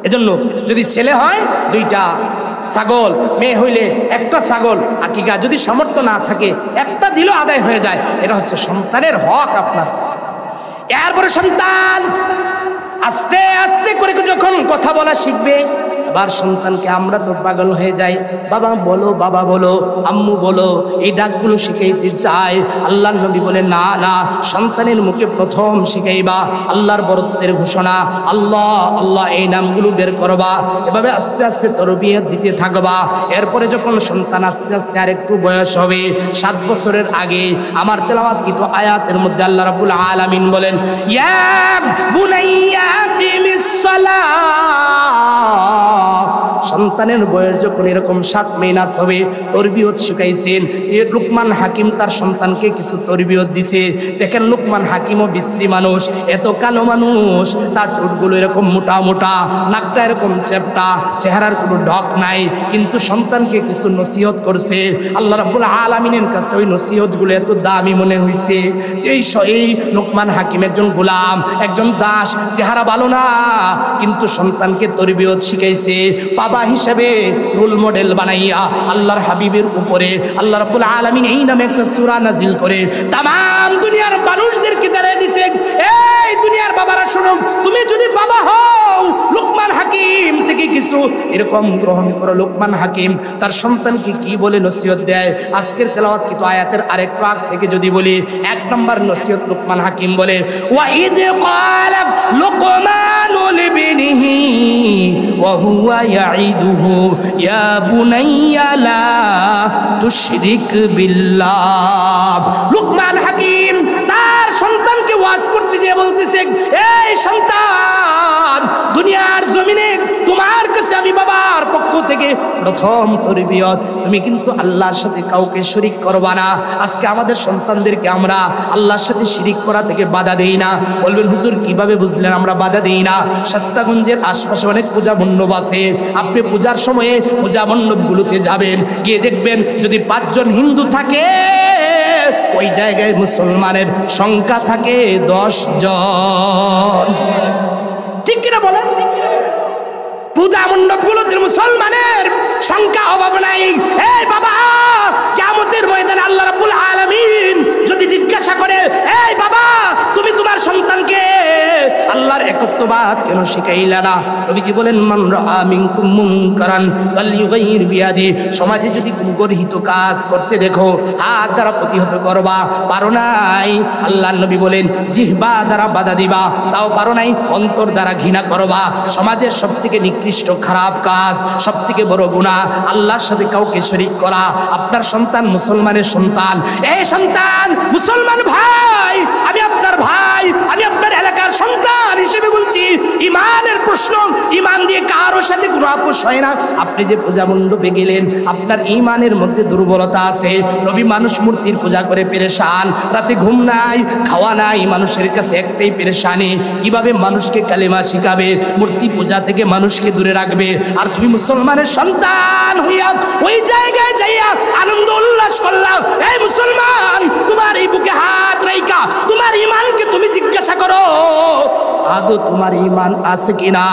এজন্য যদি ছেলে হয় 2টা ছাগল, মেয়ে হইলে 1টা ছাগল আকিকা, যদি সামর্থ্য না থাকে 1টা দিলেও আদায় হয়ে যায়। এটা হচ্ছে সন্তানের হক আপনার। এরপরে সন্তান আস্তে আস্তে করে যখন কথা বলা শিখবে, আবার সন্তানকে আমরা তো পাগল হয়ে যাই, বাবা বলো, বাবা বলো, আম্মু বলো, এই ডাকগুলো শিখাইতে চাই। আল্লাহর নবী বলে, না না, সন্তানের মুখে প্রথম শিখাইবা আল্লাহর বরত্বের ঘোষণা, আল্লাহ আল্লাহ, এই নামগুলো বের করবা। এভাবে আস্তে আস্তে তরবিয়ত দিতে থাকবা। এরপরে যখন সন্তান আস্তে আস্তে আর একটু বয়স হবে, 7 বছরের আগে, আমার তেলাওয়াতকৃত আয়াতের মধ্যে আল্লাহ রাব্বুল আলামিন বলেন, ইয়া বুনাইয়া আকিমিস সালাহ সন্তানের বয়স যখন এরকম 7 মাস হবে, তরবিয়ত শিখাইছেন। লুকমান হাকিম তার সন্তানকে কিছু তরবিয়ত দিছে। দেখেন লুকমান হাকিমও বিশ্রী মানুষ, এত কালো মানুষ, তার ঠোঁটগুলো এরকম মোটা মোটা, নাকটা এরকম চ্যাপটা, চেহারার কোনো ঢক নাই, কিন্তু সন্তানকে কিছু নসিহত করছে। আল্লাহ রাব্বুল আলামিনের কাছে ওই নসিহতগুলো এত দামি মনে হয়েছে যে এই লুকমান হাকিম একজন গোলাম, একজন দাস, চেহারা ভালো না, কিন্তু সন্তানকে তরবিয়ত শিখাইছে। বাবা হিসেবে রোল মডেল বানাইয়া আল্লাহর হাবিবের উপরে আল্লাহ রাব্বুল আলামিন এই নামে একটা সূরা নাজিল করে তামাম দুনিয়ার মানুষদেরকে জানিয়ে দিয়েছে, এই দুনিয়ার বাবারা শোনো, তুমি যদি বাবা হও লুকমান হাকিম থেকে কিছু এরকম গ্রহণ করো। লুকমান হাকিম তার সন্তানকে কি বলে নসিহত দেয়, আজকের তেলাওয়াত কিন্তু আয়াতের আরেক পাক থেকে যদি বলি, 1 নম্বর নসিহত লুকমান হাকিম বলে, ওয়াইদ ক্বালা লুকমানু লিবনিহি ওয়া হুয়া ইয়াইদুহু ইয়া বুনাইয়া লা তুশরিক বিল্লাহ। লুকমান হাকিম তার সন্তানকে ওয়াজ করতে যেয়ে বলতেছে, এই সন্তান, দুনিয়ার জমিনে তোমার কাছে আমি বাবার পক্ষ থেকে প্রথম তরবিয়ত, তুমি কিন্তু আল্লাহর সাথে কাউকে শরীক করবা না। আজকে আমাদের সন্তানদেরকে আমরা আল্লাহর সাথে শিরিক করা থেকে বাধা দেই না। বলবেন হুজুর কিভাবে বুঝলেন আমরা বাধা দেই না? শাস্তাগঞ্জের আশপাশে অনেক পূজা মণ্ডপ আছে, আপনি পূজার সময়ে পূজা মণ্ডপগুলোতে যাবেন, গিয়ে দেখবেন যদি 5 জন হিন্দু থাকে, ওই জায়গায় মুসলমানের সংখ্যা থাকে 10 জন। ঠিক কিনা বলেন? পূজা মণ্ডপগুলোতে মুসলমানের সংখ্যা অভাব নাই। এই বাবা, কিয়ামতের ময়দানে আল্লাহ রাব্বুল আলামিন যদি জিজ্ঞাসা করে, এই বাবা তুমি তোমার সন্তানকে আল্লাহর একত্ববাদ কেন শিখাইলা না? নবীজি বলেন, মান রাআ মিনকুম মুনকারান ফালইউগাইর বিয়াদি। সমাজে যদি কোনো গর্হিত কাজ করতে দেখো, হাত দ্বারা প্রতিহত করবা, পারো নাই, আল্লাহর নবী বলেন জিহ্বা দ্বারা বাধা দিবা, তাও পারো নাই, অন্তর দ্বারা ঘৃণা করবা। সমাজের সবথেকে নিকৃষ্ট খারাপ কাজ, সবথেকে বড় গুনাহ আল্লাহর সাথে কাউকে শরীক করা। আপনার সন্তান মুসলমানের সন্তান, এই সন্তান মুসলমান ভাই, আমি আপনার ভাই, আমি আপনার এলাকার সন্তান হিসেবে বলছি, ইমানের প্রশ্ন, ইমান দিয়ে কারোর সাথে কোনো আপোষ হয় না। আপনি যে পূজা মণ্ডপে গেলেন, আপনার ইমানের মধ্যে দুর্বলতা আছে। নবী মানুষ মূর্তির পূজা করে পেরেশান, রাতে ঘুম নাই, খাওয়া নাই, মানুষের কাছে একটাই পেরেশানি, কিভাবে মানুষকে কালেমা শিখাবে, মূর্তি পূজা থেকে মানুষকে দূরে রাখবে। আর তুমি মুসলমানের সন্তান হইয়া ওই জায়গায় যাইয়া আনন্দ উল্লাস করলাম। এই মুসলমান, তোমার এই বুকে হাত রাইখা তোমার ইমানকে তুমি জিজ্ঞাসা করো, আদৌ তোমার ইমান আছে কিনা?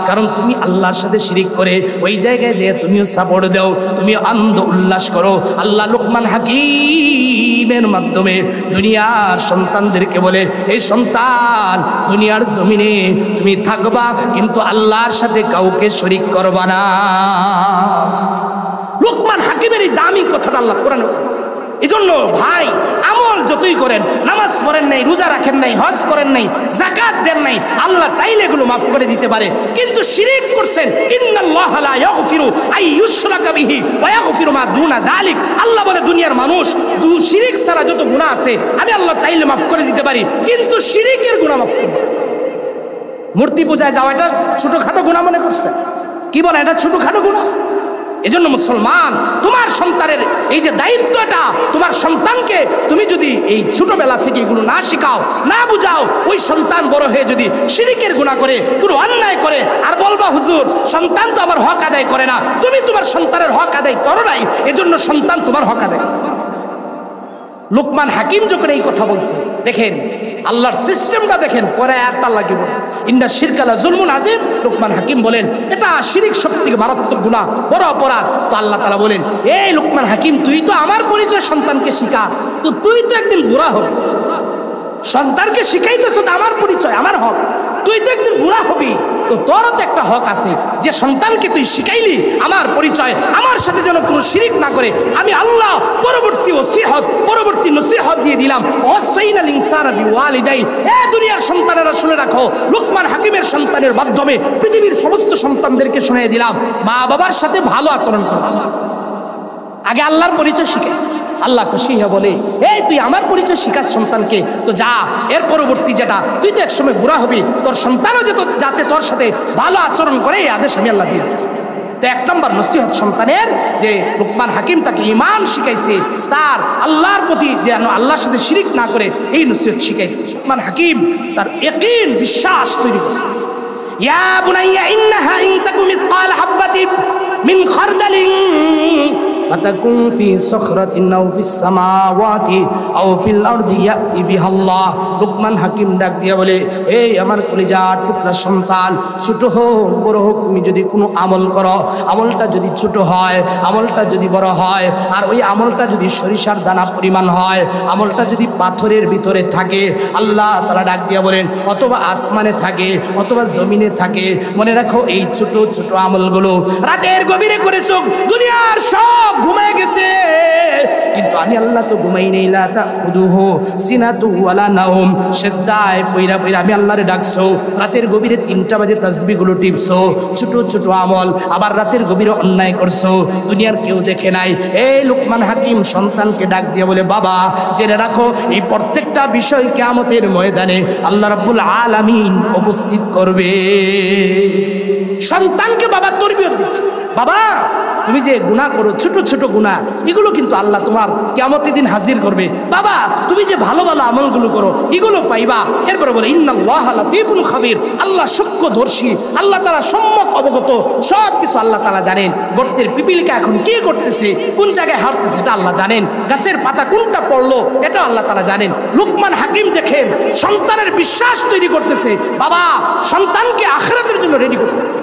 কারণ তুমি আল্লাহর সাথে শিরিক করে ওই জায়গায় যে তুমিও সাপোর্ট দাও, তুমি আনন্দ উল্লাস করো। আল্লাহ লুকমান হাকিমের মাধ্যমে দুনিয়ার সন্তানদেরকে বলে, এই সন্তান, দুনিয়ার জমিনে তুমি থাকবা, কিন্তু আল্লাহর সাথে কাউকে শরিক করবা না। লুকমান হাকিমের এই দামি কথাটা আল্লাহ কোরআনে বলেছে। এজন্য ভাই, আমল যতই করেন, নামাজ পড়েন নাই, রোজা রাখেন নাই, হজ করেন নাই, যাকাত দেন নাই, আল্লাহ চাইলে এগুলো মাফ করে দিতে পারে। কিন্তু শিরিক করছেন, ইন্নাল্লাহা লা ইয়াগফিরু আই ইউশরাকা বিহি ওয়া ইয়াগফিরু মা দুনা যালিক। আল্লাহ বলে দুনিয়ার মানুষ শিরিক ছাড়া যত গুনাহ আছে আমি আল্লাহ চাইলে মাফ করে দিতে পারি, কিন্তু শিরিকের গুনাহ মাফ করব না। মূর্তি পূজায় যাওয়াটা ছোটখাটো গুনাহ মনে করছে? কি বলে এটা ছোটখাটো গুনাহ? এজন্য মুসলমান, তোমার সন্তানের এই যে দায়িত্বটা, তোমার সন্তানকে তুমি যদি এই ছোটবেলা থেকে এগুলো না শিখাও, না বুঝাও, ওই সন্তান বড় হয়ে যদি শিরিকের গুনাহ করে, কোনো অন্যায় করে, আর বলবা হুজুর সন্তান তো আমার হক আদায় করে না, তুমি তোমার সন্তানের হক আদায় করো নাই, এজন্য সন্তান তোমার হক আদায় করে। লুকমান হাকিম যখন এই কথা বলছে, দেখেন আল্লাহর সিস্টেমটা দেখেন, পরে আয়াতটা লাগিব, ইন্না শিরকালা জুলমুন আযীম। লুকমান হাকিম বলেন এটা শিরিক সবথেকে মারাত্মক গুনাহ, বড় অপরাধ। তো আল্লাহ তাআলা বলেন, এই লুকমান হাকিম, তুই তো আমার পরিচয় সন্তানকে শিখাস, তো তুই তো একদিন বুড়া হবি। সন্তানকে শিখাইতেছ তো আমার পরিচয়, আমার হক, তুই তো একদিন বুড়া হবি, তো তোরও তো একটা হক আছে যে সন্তানকে তুই শিখাইলি আমার পরিচয়, আমার সাথে যেন কোনো শিরিক না করে। আমি আল্লাহ পরবর্তী ওসিহত, পরবর্তী নসিহত দিয়ে দিলাম, ওয়াসাইনাল ইনসানা বিওয়ালিদাই। এ দুনিয়ার সন্তানেরা শুনে রাখো, লুকমান হাকিমের সন্তানের মাধ্যমে পৃথিবীর সমস্ত সন্তানদেরকে শুনিয়ে দিলাম, মা বাবার সাথে ভালো আচরণ করো। আগে আল্লাহর পরিচয় শিখাইছে, আল্লাহ খুশি হয়ে বলে, এই তুই আমার পরিচয় শিখাস সন্তানকে, তো যা, এর পরবর্তী যেটা, তুই তো একসময় বুড়া হবি, তোর সন্তানও যাতে তোর সাথে ভালো আচরণ করে, এই আদেশ আমি আল্লাহ দিয়ে দিই। তো 1 নম্বর নসিহত সন্তানের যে লুকমান হাকিম তাকে ঈমান শিখাইছে, তার আল্লাহর প্রতি যেন আল্লাহর সাথে শিরিক না করে এই নসিহত শিখাইছে। লুকমান হাকিম তার ইয়াকিন বিশ্বাস তৈরি করছে। ইয়া বুনাইয়া ইন্নাহা ইন তাকুম মিসকাল হাববাতিন মিন খারদালিন ফাতাকুন ফি সখরাতিন আও ফিস সামাওয়াতি আও ফিল আরদি ইয়াতি বিহাল্লাহ। লুকমান হাকিম ডাক দিয়া বলে, এই আমার কলিজার টুকরা সন্তান, ছোট হোক বড় হোক, তুমি যদি কোনো আমল করো, আমলটা যদি ছোট হয়, আমলটা যদি বড় হয়, আর ওই আমলটা যদি সরিষার দানা পরিমাণ হয়, আমলটা যদি পাথরের ভিতরে থাকে, আল্লাহ তাআলা ডাক দিয়া বলেন, অথবা আসমানে থাকে অথবা জমিনে থাকে, মনে রাখো এই ছোট ছোট আমলগুলো রাতের গভীরে করেছো, দুনিয়ার সব ঘুমায় গেছে, কিন্তু আমি আল্লাহ তো ঘুমাই নেই। লা তাখুদুহু সিনাতু ওয়ালা নাওম, সিজদায় পইরা পইরা আমি আল্লাহরে ডাকছো, রাতের গভীরে 3টা বাজে তাসবিহগুলো টিপছো, ছোট ছোট আমল, আবার রাতের গভীরে অন্যায় করছো, দুনিয়ার কেউ দেখে নাই। এই লুকমান হাকিম সন্তানকে ডাক দিয়ে বলে, বাবা জেনে রাখো এই প্রত্যেকটা বিষয় কিয়ামতের ময়দানে আল্লাহ রাব্বুল আলামিন উপস্থিত করবে। সন্তানকে বাবা তরবিয়ত দিচ্ছে, বাবা তুমি যে গুনাহ করো, ছোট ছোট গুনাহ, এগুলো কিন্তু আল্লাহ তোমার কিয়ামতের দিন হাজির করবে। বাবা তুমি যে ভালো ভালো আমলগুলো করো, এগুলো পাইবা। এরপরে বলে, ইন্নাল্লাহা লাতীফুন খাবীর, আল্লাহ সূক্ষ্মদর্শী, আল্লাহ তাআলা সম্যক অবগত, সব কিছু আল্লাহ তাআলা জানেন। গর্তের পিপিলিকা এখন কি করতেছে, কোন জায়গায় হাঁটতেছে, এটা আল্লাহ জানেন। গাছের পাতা কোনটা পড়লো, এটা আল্লাহ তাআলা জানেন। লুকমান হাকিম দেখেন সন্তানের বিশ্বাস তৈরি করতেছে, বাবা সন্তানকে আখিরাতের জন্য রেডি করতেছে।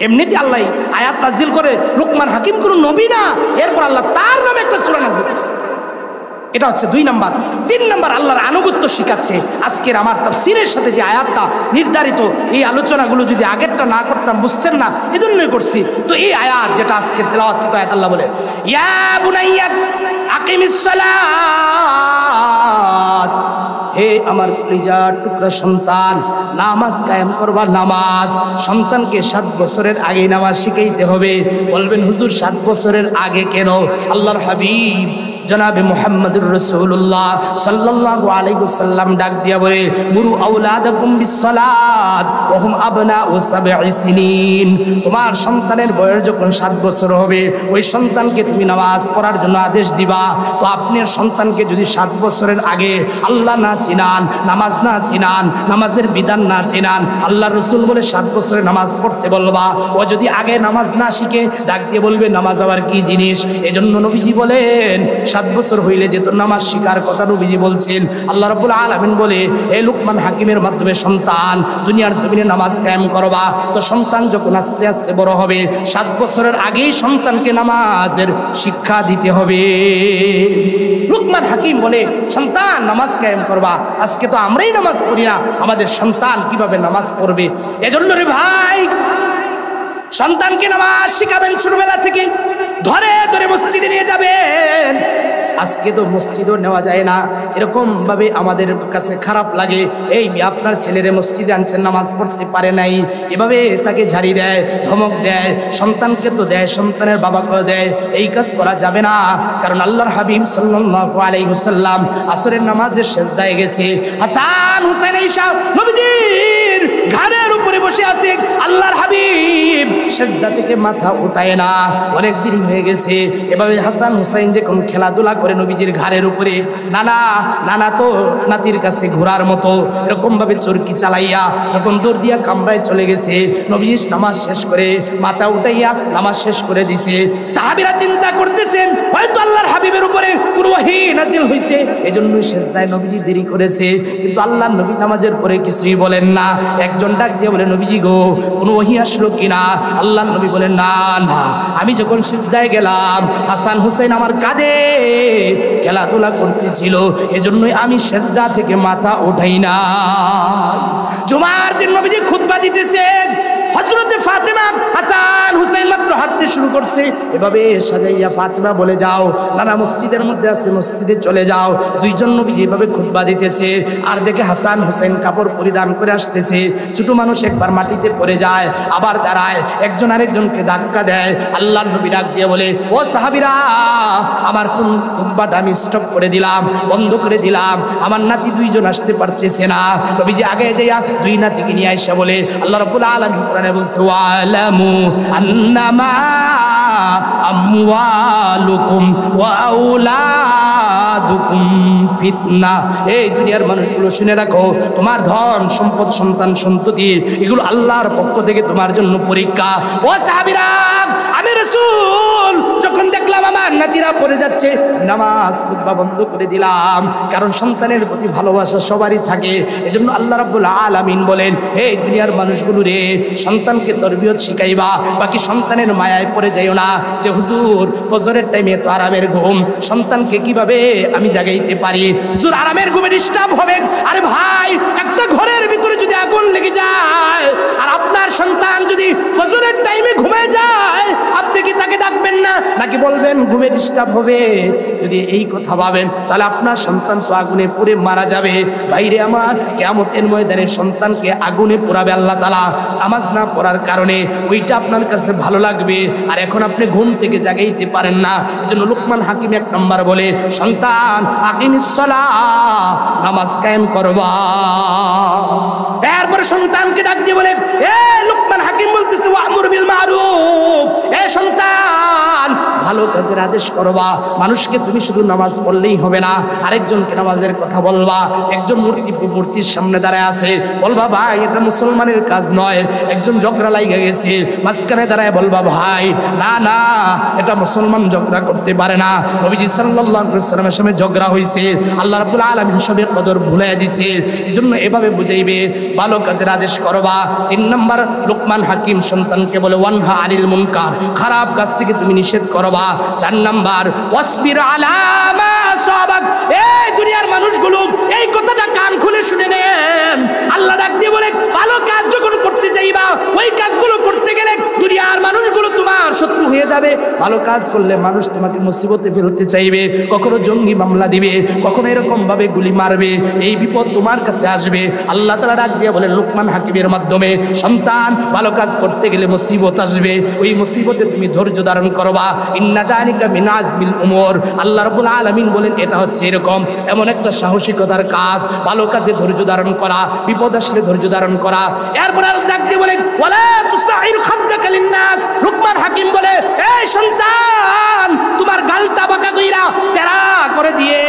এমনিতে আল্লাহ আয়াত নাজিল করে, লুকমান হাকিম কোনো নবী না, এরপর আল্লাহ তার নামে একটা সূরা নাজিল করছে। এটা হচ্ছে 2 নম্বর। 3 নম্বর আল্লাহর আনুগত্য শিখাচ্ছে। আজকের আমার তাফসীরের সাথে যে আয়াতটা নির্ধারিত, এই আলোচনাগুলো যদি আগেরটা না করতাম বুঝতেন না, এজন্যই করছি। তো এই আয়াত যেটা আজকের তেলাওয়াতকৃত আয়াত, আল্লাহ বলে, ইয়া বুনাইয়া আকিমিস সালাত, হে আমার কলিজার টুকরা সন্তান, নামাজ কায়েম করবা। নামাজ সন্তানকে 7 বছরের আগে নামাজ শিখাইতে হবে। বলবেন হুজুর 7 বছরের আগে কেন? আল্লাহর হাবিব জনাবে মুহাম্মদুর রাসূলুল্লাহ সাল্লাল্লাহু আলাইহি ওয়াসাল্লাম ডাক দিয়া বলে, মুরু আওলাদাকুম বিসসালাত ওয়া হুম আবনাউ 7 সিনিন। তোমার সন্তানের বয়স যখন 7 বছর হবে, ওই সন্তানকে তুমি নামাজ পড়ার জন্য আদেশ দিবা। তো আপনার সন্তানকে যদি 7 বছরের আগে আল্লাহ না চিনান, নামাজ না চিনান, নামাজের বিধান না চিনান, আল্লাহ রসুল বলে 7 বছরে নামাজ পড়তে বলবা। ও যদি আগে নামাজ না শিখে, ডাক দিয়ে বলবে নামাজ আবার কি জিনিস। এজন্য নবীজি বলেন 7 বছর হইলে যে তোর নামাজ শিখার কথা নবীজি বলছেন। আল্লাহ রাব্বুল আলামিন বলে, এই লুকমান হাকিমের মাধ্যমে সন্তান দুনিয়ার জমিনে নামাজ কায়েম করবা। তো সন্তান যখন আস্তে আস্তে বড় হবে, 7 বছরের আগেই সন্তানকে নামাজের শিক্ষা দিতে হবে। লুকমান হাকিম বলে, সন্তান নামাজ কায়েম করবা। আজকে তো আমরাই নামাজ পড়ি না, আমাদের সন্তান কিভাবে নামাজ পড়বে? এজন্য রে ভাই, সন্তানকে নামাজ শিখাবেন ছোটবেলা থেকে, ধরে ধরে মসজিদে নিয়ে যাবেন। আজকে তো মসজিদও নেওয়া যায় না, এরকম ভাবে আমাদের কাছে খারাপ লাগে। এই আপনার ছেলেরে মসজিদে আনছেন, নামাজ পড়তে পারে নাই, এভাবে তাকে ঝাড়ি দেয়, ধমক দেয়। সন্তানকে তো দেয়, সন্তানের বাবাকেও দেয়। এই কাজ করা যাবে না, কারণ আল্লাহর হাবিব সাল্লাল্লাহু আলাইহি ওয়াসাল্লাম আসরের নামাজের সিজদায় গেছে। হাসান হুসাইন ঈসা নবীজির ঘাড়ের উপরে বসে আছে। আল্লাহর হাবিব সিজদা থেকে মাথা উঠায় না, অনেক দিন হয়ে গেছে। এভাবে হাসান হুসাইন যখন খেলাধুলা করে নবীজির ঘাড়ের উপরে, নানা নানা তো নাতির কাছে ঘোরার মতো এরকম ভাবে চরকি চালাইয়া যখন দৌড় দিয়া কামরায় চলে গেছে, নবীজি নামাজ শেষ করে মাথা উঠাইয়া নামাজ শেষ করে দিছে। সাহাবীরা চিন্তা করতেছেন হয়তো আল্লাহর হাবিবের উপরে পুরো ওহী নাজিল হইছে, এজন্যই সিজদায় নবীজি দেরি করেছে। কিন্তু আল্লাহর নবী নামাজের পরে কিছুই বলেন না। একজন ডাক দিয়ে বলে, নবীজি গো, কোনো ওহী আসলো কিনা? আল্লাহর নবী বলেন, না না, আমি যখন সিজদায় গেলাম, হাসান হুসাইন আমার কাঁধে খেলাধুলা করতেছিল, এজন্যই আমি সিজদা থেকে মাথা উঠাই না। জুমার দিন নবীজি খুতবা দিতেছেন, হযরতে ফাতেমা হাসান হুসাইন মাত্র হাঁটতে শুরু করছে, এভাবে সাজাইয়া ফাতেমা বলে, যাও নানা মসজিদের মধ্যে আছে, মসজিদে চলে যাও। দুইজন নবীজি এভাবে খুতবা দিতেছে, আর দেখে হাসান হুসাইন কাপড় পরিধান করে আসতেছে। ছোট মানুষ একবার মাটিতে পড়ে যায়, আবার দাঁড়ায়, একজন আরেকজনকে ধাক্কা দেয়। আল্লাহর নবী ডাক দিয়ে বলে, ও সাহাবীরা, আমার কোন খুতবাটা আমি স্টপ করে দিলাম, বন্ধ করে দিলাম, আমার নাতি 2জন আসতে পারতেছে না। নবীজি আগে যাইয়া 2 নাতিকে নিয়ে আইসা বলে, আল্লাহ রাব্বুল আলামিন কোরআনে বলছে ওয়ালামু আন্নামা আমওয়ালুকুম ওয়া আওলাদুকুম ফিতনা। এই দুনিয়ার মানুষগুলো শুনে রাখো, তোমার ধন সম্পদ সন্তান সন্ততি এগুলো আল্লাহর পক্ষ থেকে তোমার জন্য পরীক্ষা। ও সাহাবীরা, আমি রাসূল যখন দেখলাম আমার নাতিরা পড়ে যাচ্ছে, নামাজ খুতবা বন্ধ করে দিলাম, কারণ সন্তানের প্রতি ভালোবাসা সবারই থাকে। এজন্য আল্লাহ রাব্বুল আলামিন বলেন, এই দুনিয়ার মানুষগুলো রে, সন্তানকে তরবিয়ত শিখাইবা, বাকি সন্তানের মায়ায় পড়ে যাইও না যে হুজুর ফজরের টাইমে তো আরামের ঘুম, সন্তানকে কিভাবে আমি জাগাইতে পারি, হুজুর আরামের ঘুমে ডিস্টার্ব হবে। আরে ভাই, একটা ঘরের ভিতরে যদি আগুন লেগে যায় আর আপনার সন্তান যদি ফজরের টাইমে ঘুমিয়ে যায়, আপনি কি তাকে ডাকবেন না, নাকি বলবেন ঘুমে ডিস্টার্ব হবে? যদি এই কথা ভাবেন তাহলে আপনার সন্তান তো আগুনে পুড়ে মারা যাবে। বাইরে আমার কিয়ামতের ময়দানে সন্তানকে আগুনে পোড়াবে আল্লাহ তাআলা নামাজ না পড়ার কারণে। ওইটা আপনার কাছে ভালো লাগবে, আর এখন আপনি ঘুম থেকে জাগাইতে পারেন না। এজন্য লুকমান হাকিম 1 নম্বর বলে, সন্তান আকিমিস সালাহ, নামাজ কায়েম করবা। এরপর সন্তানকে ডাক দিয়ে বলে, এ লুকমান হাকিম বলতেছে ওয়া'মুর বিল মারুফ, এ সন্তান ভালো কাজের আদেশ করবা। মানুষকে তুমি শুধু নামাজ পড়লেই হবে না, আরেকজনকে নামাজের কথা বলবা। একজন মূর্তির সামনে দাঁড়ায় আছে, বলবা ভাই এটা মুসলমানের কাজ নয়। একজন ঝগড়া লাগা গেছে, মাঝখানে দাঁড়ায় বলবা ভাই না না, এটা মুসলমান ঝগড়া করতে পারে না। নবীজি সাল্লাল্লাহু আলাইহি ওয়াসাল্লামের সামনে ঝগড়া হয়েছে, আল্লাহ রাব্বুল আলামিন সবে কদর ভুলাইয়া দিছে। এজন্য এভাবে বুঝাইবে, ভালো কাজের আদেশ করবা। 3 নম্বর লুকমান হাকিম সন্তানকে বলে ওয়ানহা আনিল মুনকার, খারাপ কাজ থেকে তুমি নিষেধ করবা। 4 নম্বর ওয়াসবির আলা মা আসাবাক। এই দুনিয়ার মানুষগুলো এই কথাটা কান খুলে শুনে নেন। আল্লাহ ডাক দিয়ে বলে, ভালো কাজ যখন করতে চাইবা, ওই কাজগুলো করতে গেলে দুনিয়ার মানুষগুলো তোমার শত্রু হয়ে যাবে। ভালো কাজ করলে মানুষ তোমাকে মুসিবতে ফেলতে চাইবে, কখনো জঙ্গি মামলা দিবে, কখনো এরকম ভাবে গুলি মারবে, এই বিপদ তোমার কাছে আসবে। আল্লাহ তাআলা ডাক দিয়ে বলেন লুকমান হাকিমের মাধ্যমে, সন্তান ভালো কাজ করতে গেলে মুসিবত আসবে, ওই মুসিবতে তুমি ধৈর্য ধারণ করবা। ইন্না যালিকা মিন আজমিল উমুর। আল্লাহ রাব্বুল আলামিন বলেন এটা হচ্ছে এরকম এমন একটা সাহসিকতার কাজ, ভালো কাজে ধৈর্য ধারণ করা, বিপদ আসলে ধৈর্য ধারণ করা। এরপর আল্লাহ ডাক দিয়ে বলেন ওয়ালা তুসাইর খাদ্দাকা লিন-নাস। লুকমান হাকিম বলে, এই সন্তান তোমার গালটা বাঁকা কইরা তেরা করে দিয়ে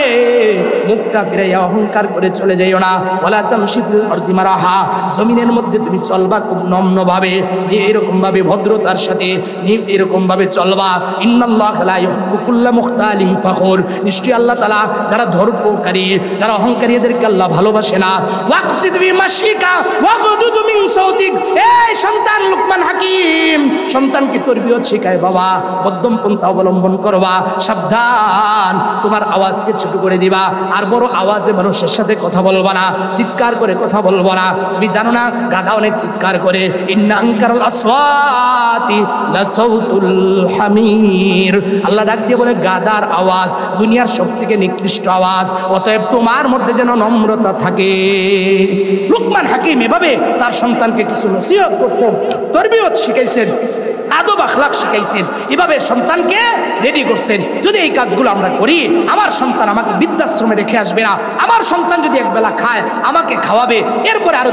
মুখটা ফিরাইয়া অহংকার করে চলে যাইও না। ওয়ালা তামশি ফিল আরদি মারাহা, জমিনের মধ্যে তুমি চলবা খুব নম্র ভাবে, এরকম ভাবে ভদ্রতার সাথে এরকম ভাবে চলবা। ইন্নাল্লাহা লা ইউহিব্বু কুল্লা মুখতালিন ফখুর। নিশ্চয়ই আল্লাহ তাআলা যারা ধর্মকারী, যারা অহংকারী, এদেরকে আল্লাহ ভালোবাসে না। ওয়াকসিদ ফি মাশিকা ওয়াগদুদ মিন সাউতিক। এই সন্তান লুকমান হাকিম সন্তানকে তরবিয়ত শেখায়, বাবা মধ্যম পন্থা অবলম্বন করবা, সাবধান তোমার আওয়াজকে ছোট করে দিবা, আর বড় আওয়াজে মানুষের সাথে কথা বলবা না, চিৎকার করে কথা বলবো না। তুমি জানো না গাধা অনেক চিৎকার করে, ইন্না আনকারাল আসওয়াতি লাসাউতুল হামির। আল্লাহ ডাক দিয়ে বলে গাধার আওয়াজ দুনিয়ার সবথেকে নিকৃষ্ট আওয়াজ, অতএব তোমার মধ্যে যেন নম্রতা থাকে। লুকমান হাকিম এভাবে তার সন্তানকে কিছু নসিহত করছেন, তরবিয়ত শিখাইছেন, আদব আখলাক শিখাইছেন, এভাবে সন্তানকে রেডি করছেন। যদি এই কাজগুলো আমরা করি, আমার সন্তান আমাকে বৃদ্ধাশ্রমে রেখে আসবে না, আমার সন্তান যদি একবেলা খায় আমাকে খাওয়াবে। এরপরে আরো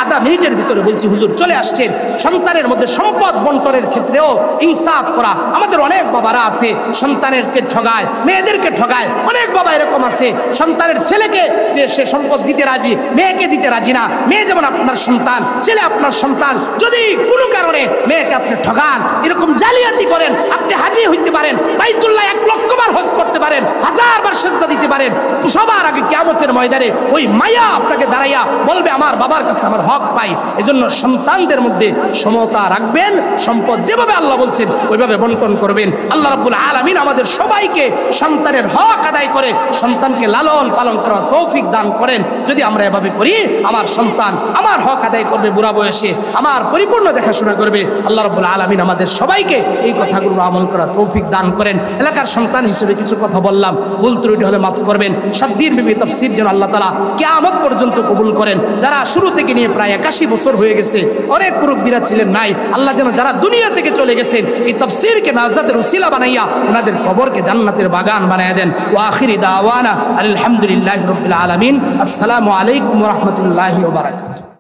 আধা মিনিটের ভিতরে বলছি হুজুর চলে আসছেন। সন্তানের মধ্যে সম্পদ বন্টনের ক্ষেত্রেও ইনসাফ করা। আমাদের অনেক বাবারা আছে সন্তানেরকে ঠগায়, মেয়েদেরকে ঠগায়। অনেক বাবা এরকম আছে সন্তানের ছেলেকে যে সে সম্পদ দিতে রাজি, মেয়েকে দিতে রাজি না। মেয়ে যেমন আপনার সন্তান, ছেলে আপনার সন্তান, যদি কোনো কারণে মেয়েকে আপনি ঠগান, এরকম জালিয়াতি করেন, আপনি হাজি হইতে পারেন, বাইতুল্লাহ 1 লক্ষ বার হজ করতে পারেন, 1000 বার সিজদা দিতে পারেন, সবার আগে কিয়ামতের ময়দানে ওই মায়া আপনাকে দাঁড়াইয়া বলবে আমার বাবার কাছে আমার হক পাই। এজন্য সন্তানদের মধ্যে সমতা রাখবেন, সম্পদ যেভাবে আল্লাহ বলছেন ওইভাবে বন্টন করবেন। আল্লাহ রাব্বুল আলামিন আমাদের সবাইকে সন্তানের হক আদায় করে সন্তানকে লালন পালন করার তৌফিক দান করেন। যদি আমরা এভাবে করি, আমার সন্তান আমার হক আদায় করবে, বুড়া বয়সে আমার পরিপূর্ণ দেখাশোনা করবে। আল্লাহ রাব্বুল আলামিন আমাদের সবাইকে এই কথাগুলো আমল করা তৌফিক দান করেন। এলাকার সন্তান হিসেবে কিছু কথা বললাম, ভুল ত্রুটি হলে মাফ করবেন। সাদ্দির বিবি তাফসীর যেন আল্লাহ তাআলা কিয়ামত পর্যন্ত কবুল করেন। যারা শুরু থেকে নিয়ে প্রায় 81 বছর হয়ে গেছে, অনেক মুরব্বীরা ছিলেন নাই, আল্লাহ যেন যারা দুনিয়া থেকে চলে গেছেন এই তাফসীরকে নাজাতের উসিলা বানাইয়া ওনাদের কবরকে জান্নাতের বাগান বানায়া দেন। ওয়া আখিরি দাওয়ানা আলহামদুলিল্লাহি রাব্বিল আলামিন। আসসালামু আলাইকুম ওয়া রাহমাতুল্লাহি ওয়া বারাকাতুহু।